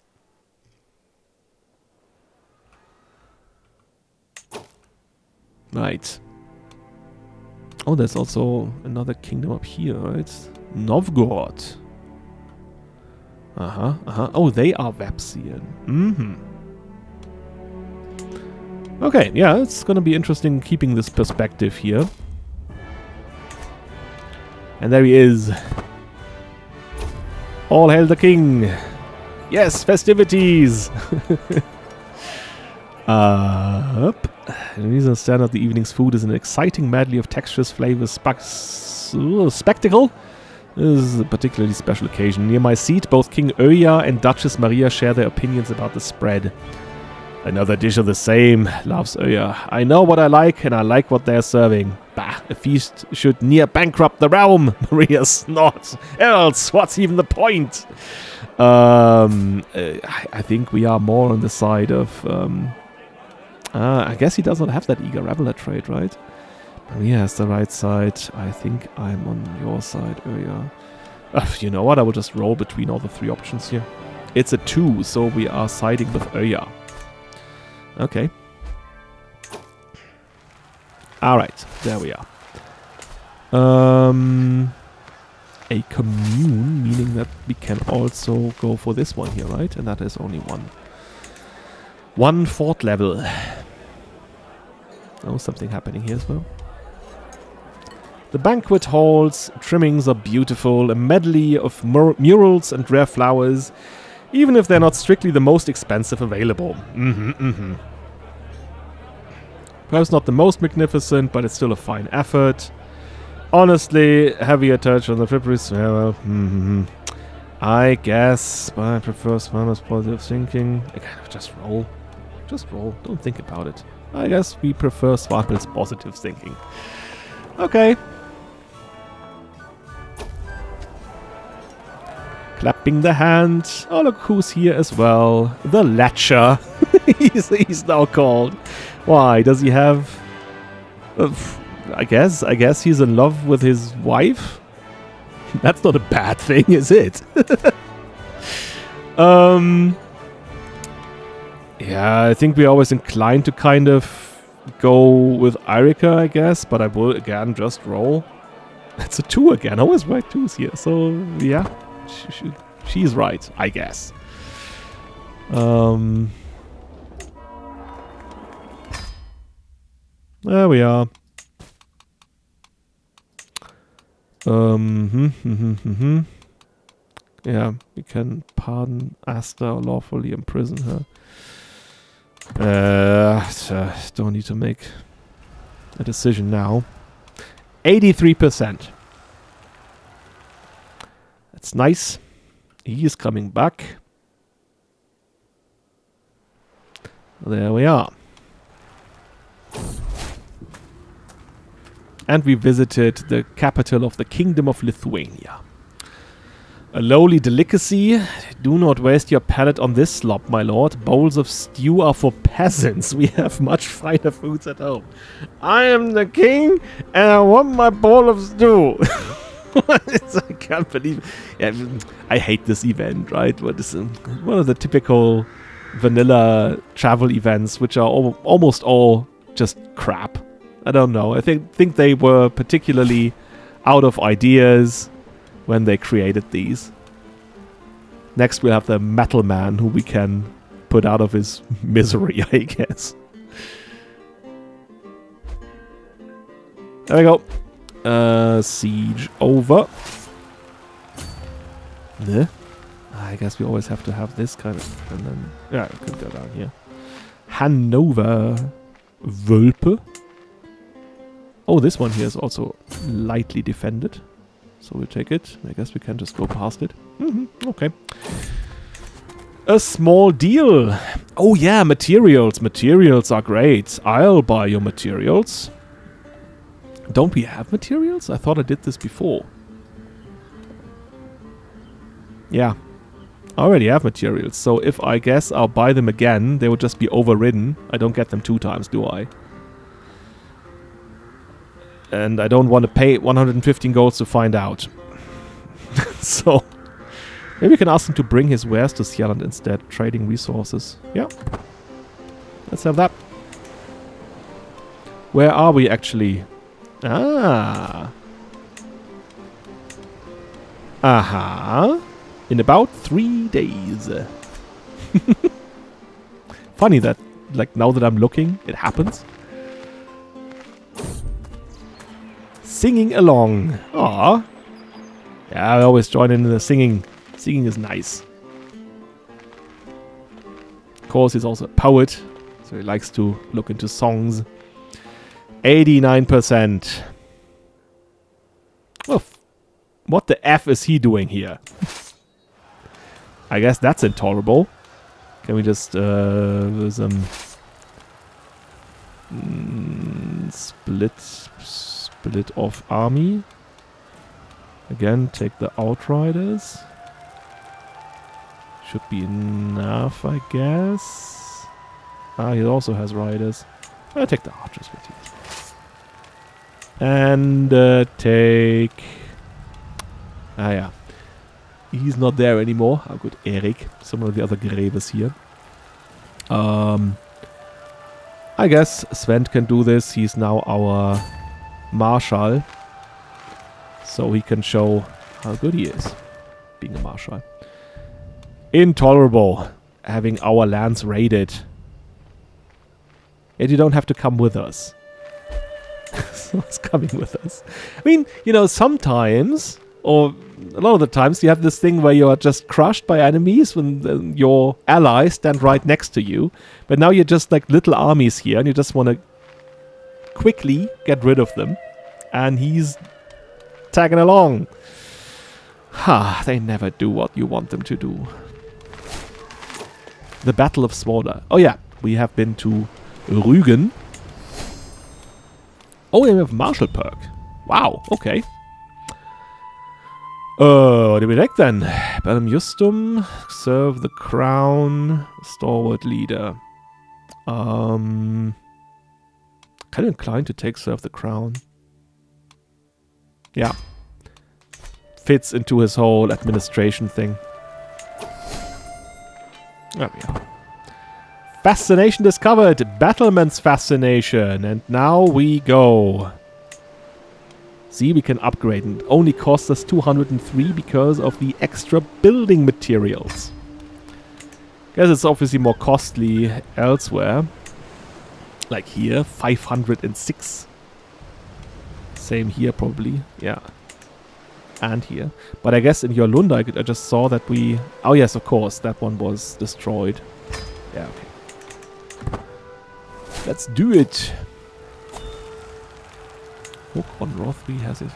Right. Oh, there's also another kingdom up here, right? Novgorod. Oh, they are Vepsian. Okay, yeah, it's gonna be interesting keeping this perspective here. And there he is. All hail the king. Yes, festivities! Up. The reason stand of the evening's food is an exciting medley of textures, flavors, spectacle. This is a particularly special occasion. Near my seat, both King Oya and Duchess Maria share their opinions about the spread. Another dish of the same, laughs Oya. I know what I like, and I like what they're serving. Bah, a feast should near bankrupt the realm, Maria snorts. Else, what's even the point? I think we are more on the side of... I guess he does not have that eager reveler trait, right? Maria has the right side. I think I'm on your side, Oya. You know what? I will just roll between all the three options here. It's a 2, so we are siding with Oya. Okay. Alright, there we are. A commune, meaning that we can also go for this one here, right? And that is only one. 1 fort level. Oh, something happening here as well. The banquet hall's trimmings are beautiful, a medley of murals and rare flowers, even if they're not strictly the most expensive available. Perhaps not the most magnificent, but it's still a fine effort. Honestly, heavier touch on the frippery smell. I guess, but I prefer Smartest positive thinking. I kind of just roll. Just roll. Don't think about it. I guess we prefer Swartle's positive thinking. Okay. Clapping the hand. Oh, look who's here as well. The Lechia. he's now called. Why? Does he have... I guess he's in love with his wife? That's not a bad thing, is it? Yeah, I think we're always inclined to kind of go with Irika, I guess, but I will again just roll. It's a 2 again. I always write 2s here, so yeah, she's right, I guess. There we are. Yeah, we can pardon Asta or lawfully imprison her. Don't need to make a decision now. 83%. That's nice. He is coming back. There we are. And we visited the capital of the Kingdom of Lithuania. A lowly delicacy. Do not waste your palate on this slop, my lord. Bowls of stew are for peasants. We have much finer foods at home. I am the king, and I want my bowl of stew. I can't believe... Yeah, I hate this event, right? What is one of the typical vanilla travel events, which are almost all just crap. I don't know. I think they were particularly out of ideas when they created these. Next we'll have the metal man who we can put out of his misery, I guess. There we go. Siege over. I guess we always have to have this kind of... And then... Yeah, I could go down here. Hanover. Wölpe. Oh, this one here is also lightly defended. So we'll take it. I guess we can just go past it. Okay. A small deal. Oh yeah, materials. Materials are great. I'll buy your materials. Don't we have materials? I thought I did this before. Yeah. I already have materials. So if I guess I'll buy them again, they will just be overridden. I don't get them 2 times, do I? And I don't want to pay 115 golds to find out. So, maybe we can ask him to bring his wares to Sieland instead, trading resources. Yeah. Let's have that. Where are we actually? Ah. Aha. In about 3 days. Funny that, like, now that I'm looking, it happens. Singing along. Aww. Yeah, I always join in the singing. Singing is nice. course, he's also a poet, so he likes to look into songs. 89%. Well, what the F is he doing here? I guess that's intolerable. Can we just split off army? Again, take the Outriders. Should be enough, I guess. Ah, he also has riders. I'll take the archers with you. And take... Ah, yeah. He's not there anymore. How good, Erik. Some of the other Greves here. I guess Sven can do this. He's now our Marshal. So he can show how good he is being a Marshal. Intolerable having our lands raided. Yet you don't have to come with us. Someone's coming with us. I mean, you know, sometimes, or a lot of the times, you have this thing where you are just crushed by enemies when your allies stand right next to you. But now you're just like little armies here, and you just want to quickly get rid of them. And he's tagging along. Ha, they never do what you want them to do. The Battle of Sworda. Oh yeah, we have been to Rügen. Oh, we have Marshal perk. Wow, okay. What do we take then? Bellum Justum, serve the crown, stalwart leader. Kind of inclined to take serve the crown. Yeah. Fits into his whole administration thing. There we are. Fascination discovered. Battlements fascination. And now we go. See, we can upgrade. And it only costs us 203 because of the extra building materials. Guess it's obviously more costly elsewhere. Like here, 506. Same here probably. Yeah. And here. But I guess in Jolunda I just saw that we... Oh yes, of course. That one was destroyed. Yeah, okay. Let's do it. Håkon Rothby has his...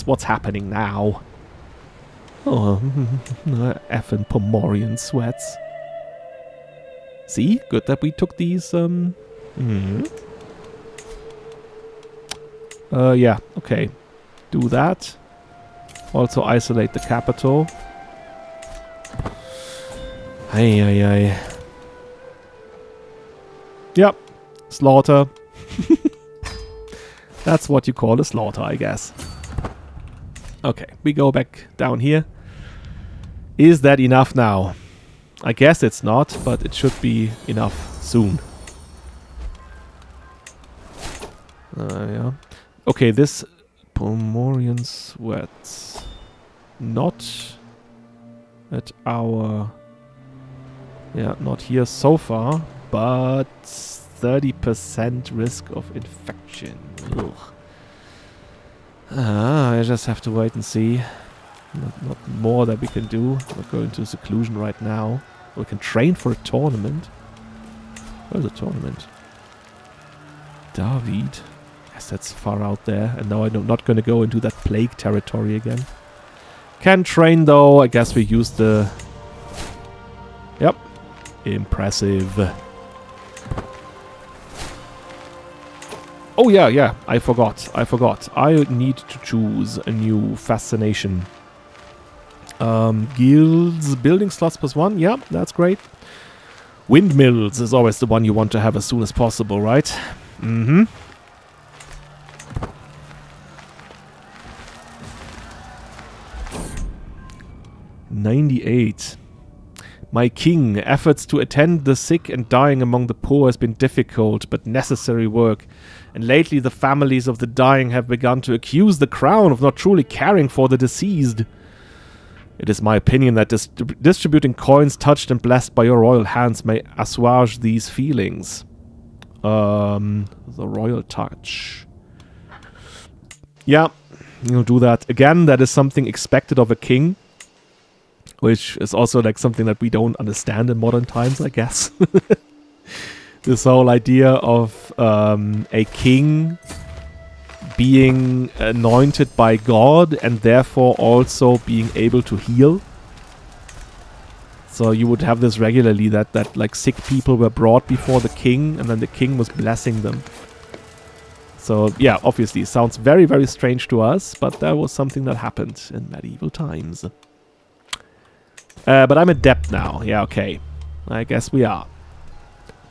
What's happening now? Oh, effing Pomorian sweats. See? Good that we took these... yeah, okay. Do that. Also isolate the capital. Ay. Yep. Slaughter. That's what you call a slaughter, I guess. Okay, we go back down here. Is that enough now? I guess it's not, but it should be enough soon. Yeah. Okay, this Pomorian sweats. Not at our... Yeah, not here so far, but 30% risk of infection. Ugh. I just have to wait and see. Not more that we can do. We're going to seclusion right now. We can train for a tournament. Where's the tournament? David. Yes, that's far out there. And now I'm not going to go into that plague territory again. Can train though. I guess we use the... Yep. Impressive. Oh yeah. I forgot. I need to choose a new fascination. Guilds, building slots +1. Yeah, that's great. Windmills is always the one you want to have as soon as possible, right? Mm-hmm. '98. My king, efforts to attend the sick and dying among the poor has been difficult but necessary work. And lately the families of the dying have begun to accuse the crown of not truly caring for the deceased. It is my opinion that distributing coins touched and blessed by your royal hands may assuage these feelings. The royal touch. Yeah, you'll do that. Again, that is something expected of a king. which is also like something that we don't understand in modern times, I guess. This whole idea of a king being anointed by God and therefore also being able to heal. So you would have this regularly, that like sick people were brought before the king and then the king was blessing them. So yeah, obviously it sounds very, very strange to us, but that was something that happened in medieval times. But I'm adept now. Yeah, okay. I guess we are.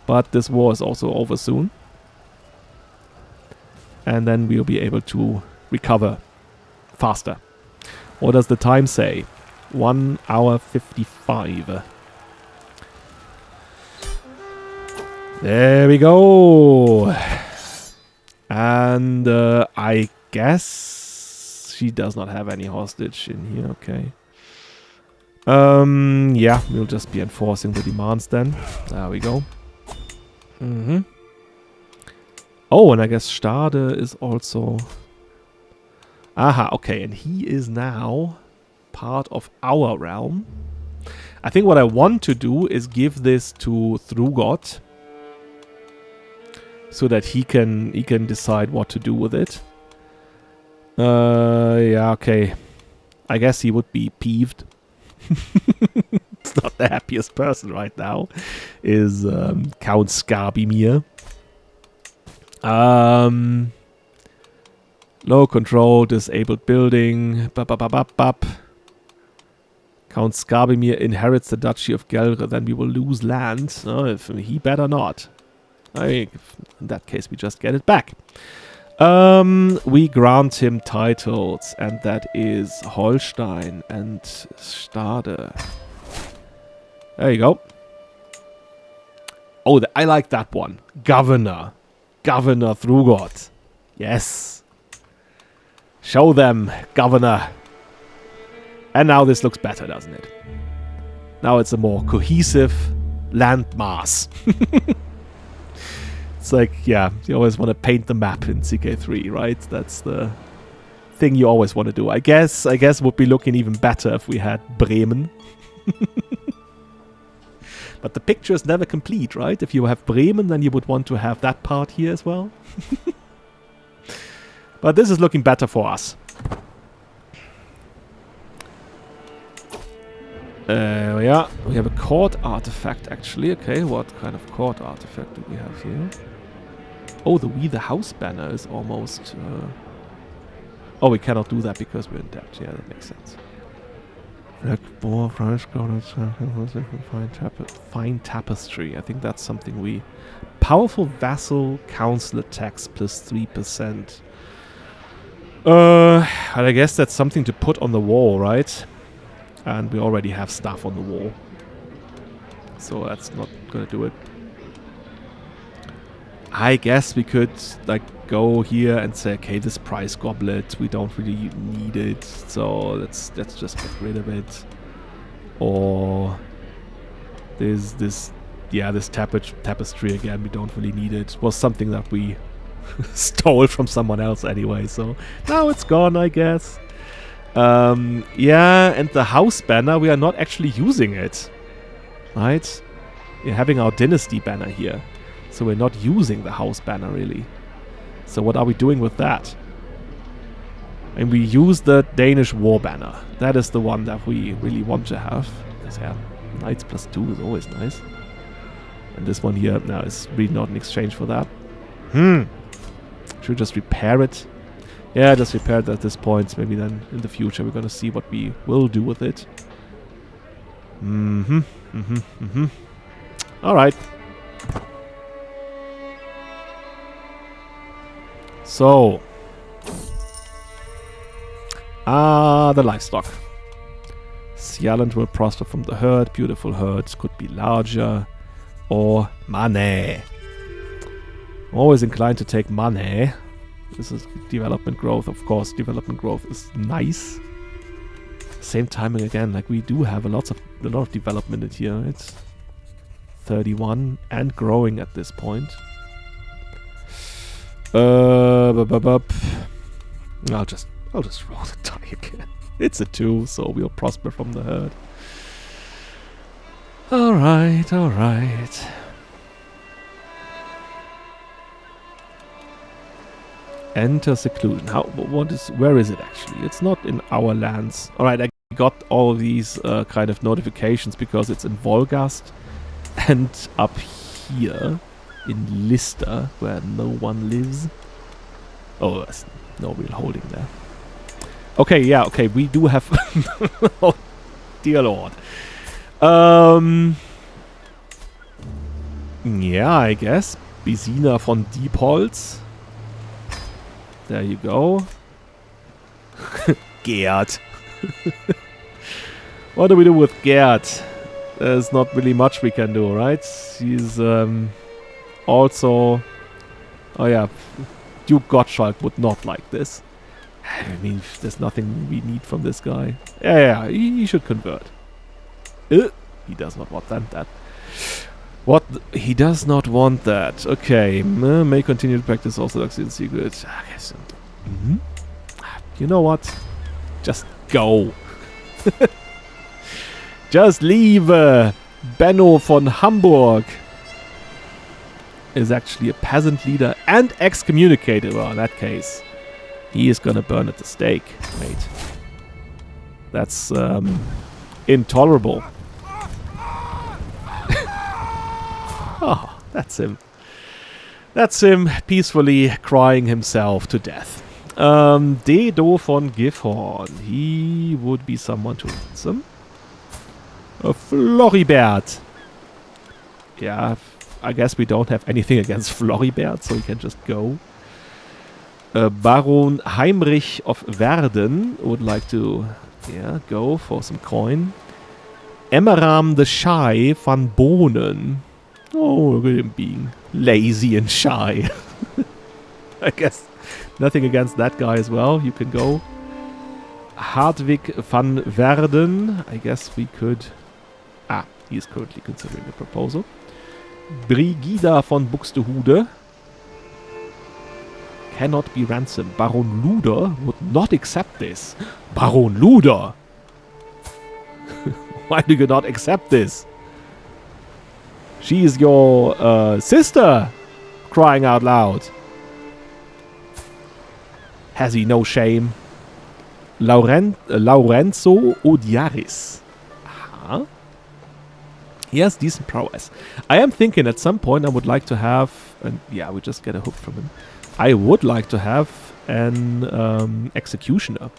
But this war is also over soon. And then we'll be able to recover faster. What does the time say? 1 hour 55. There we go. And I guess she does not have any hostage in here. Okay. Yeah, we'll just be enforcing the demands then. There we go. Oh, and I guess Stade is also... Aha, okay, and he is now part of our realm. I think what I want to do is give this to Thrugot, so that he can decide what to do with it. Yeah, okay. I guess he would be peeved. It's not the happiest person right now, is Count Skarbimir. Low control, disabled building. Count Skarbimir inherits the Duchy of Gelre, then we will lose land. No, if he better not. I think in that case we just get it back. We grant him titles, and that is Holstein and Stade. There you go. Oh, I like that one. Governor. Governor Thrugot. Yes. Show them, Governor. And now this looks better, doesn't it? Now it's a more cohesive landmass. It's like, yeah, you always want to paint the map in CK3, right? That's the thing you always want to do. I guess it would be looking even better if we had Bremen. But the picture is never complete, right? If you have Bremen, then you would want to have that part here as well. But this is looking better for us. Yeah, we have a court artifact actually. Okay, what kind of court artifact do we have here? Oh, the house banner is almost... Oh, we cannot do that because we're in debt. Yeah, that makes sense. Fine tapestry. I think that's something we... Powerful vassal councillor tax plus 3%. And I guess that's something to put on the wall, right? And we already have stuff on the wall. So that's not gonna do it. I guess we could like go here and say, okay, this prize goblet, we don't really need it, so let's just get rid of it. Or this tapestry again, we don't really need it. It was something that we stole from someone else anyway, so now it's gone, I guess. Yeah, and the house banner, we are not actually using it, right? We're having our dynasty banner here, so we're not using the house banner really. So what are we doing with that? And we use the Danish war banner. That is the one that we really want to have. Yeah, knights plus 2 is always nice. And this one here now is really not in exchange for that. Should we just repair it? Yeah, just repair it at this point. Maybe then in the future we're gonna see what we will do with it. Alright. So. The livestock. Sialand will prosper from the herd. Beautiful herds could be larger. Or money. I'm always inclined to take money. This is development growth. Of course, development growth is nice. Same timing again, like we do have a lot of development in here. It's 31 and growing at this point. I'll just roll the die again. It's a 2, so we'll prosper from the herd. Alright, alright. Enter seclusion. Where is it actually? It's not in our lands. Alright, I got all these kind of notifications because it's in Volgast and up here in Lister, where no one lives. Oh, there's no real holding there. Okay, yeah, okay, we do have... Oh, dear lord. Yeah, I guess. Bisina von Diepholz. There you go. Gerd. What do we do with Gerd? There's not really much we can do, right? He's also... Oh yeah, Duke Gottschalk would not like this. I mean, there's nothing we need from this guy. Yeah, he should convert. He does not want that. What? He does not want that. Okay. May continue to practice Orthodoxy in secret. You know what? Just go. Just leave. Benno von Hamburg is actually a peasant leader and excommunicated. Well, in that case, he is gonna burn at the stake, mate. That's intolerable. Oh, that's him. That's him peacefully crying himself to death. Dedo von Gifhorn. He would be someone to ransom. Floribert. Yeah, I guess we don't have anything against Floribert, so we can just go. Baron Heinrich of Werden would like to, go for some coin. Emmeram the Shy van Bohnen. Oh, look at him being lazy and shy. I guess nothing against that guy as well. You can go. Hartwig van Werden. I guess we could... he is currently considering a proposal. Brigida von Buxtehude. Cannot be ransomed. Baron Luder would not accept this. Baron Luder! Why do you not accept this? She is your sister, crying out loud. Has he no shame? Laurenzo Odiaris. He has decent prowess. I am thinking at some point I would like to have... And yeah, we just get a hook from him. I would like to have an executioner.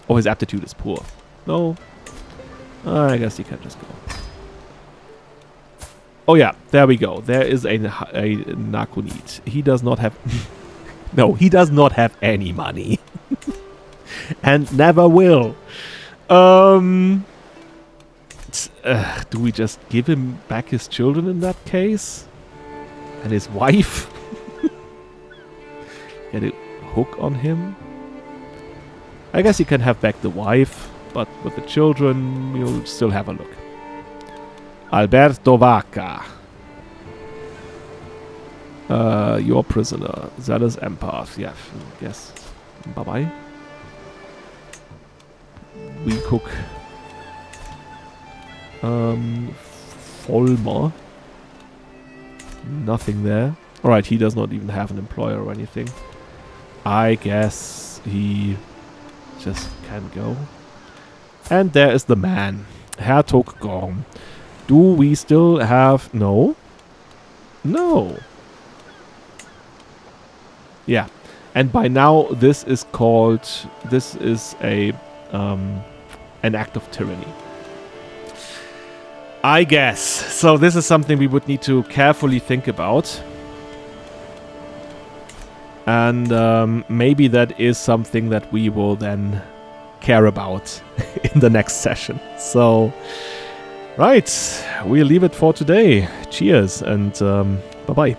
Oh, his aptitude is poor. No. I guess he can just go. Oh yeah, there we go. There is a Nakonid. He does not have... No, he does not have any money. And never will. Do we just give him back his children in that case? And his wife? Get a hook on him? I guess you can have back the wife, but with the children, you'll still have a look. Alberto Vaca. Your prisoner. Zealous Empath. Yeah, I guess. Bye-bye. We cook. Vollmer. Nothing there. Alright, he does not even have an employer or anything. I guess he just can go. And there is the man. Hertog Gorm. Do we still have... No? No. Yeah. And by now, this is called... This is a... an act of tyranny. I guess. So this is something we would need to carefully think about. And maybe that is something that we will then care about in the next session. So, right. We'll leave it for today. Cheers and bye-bye.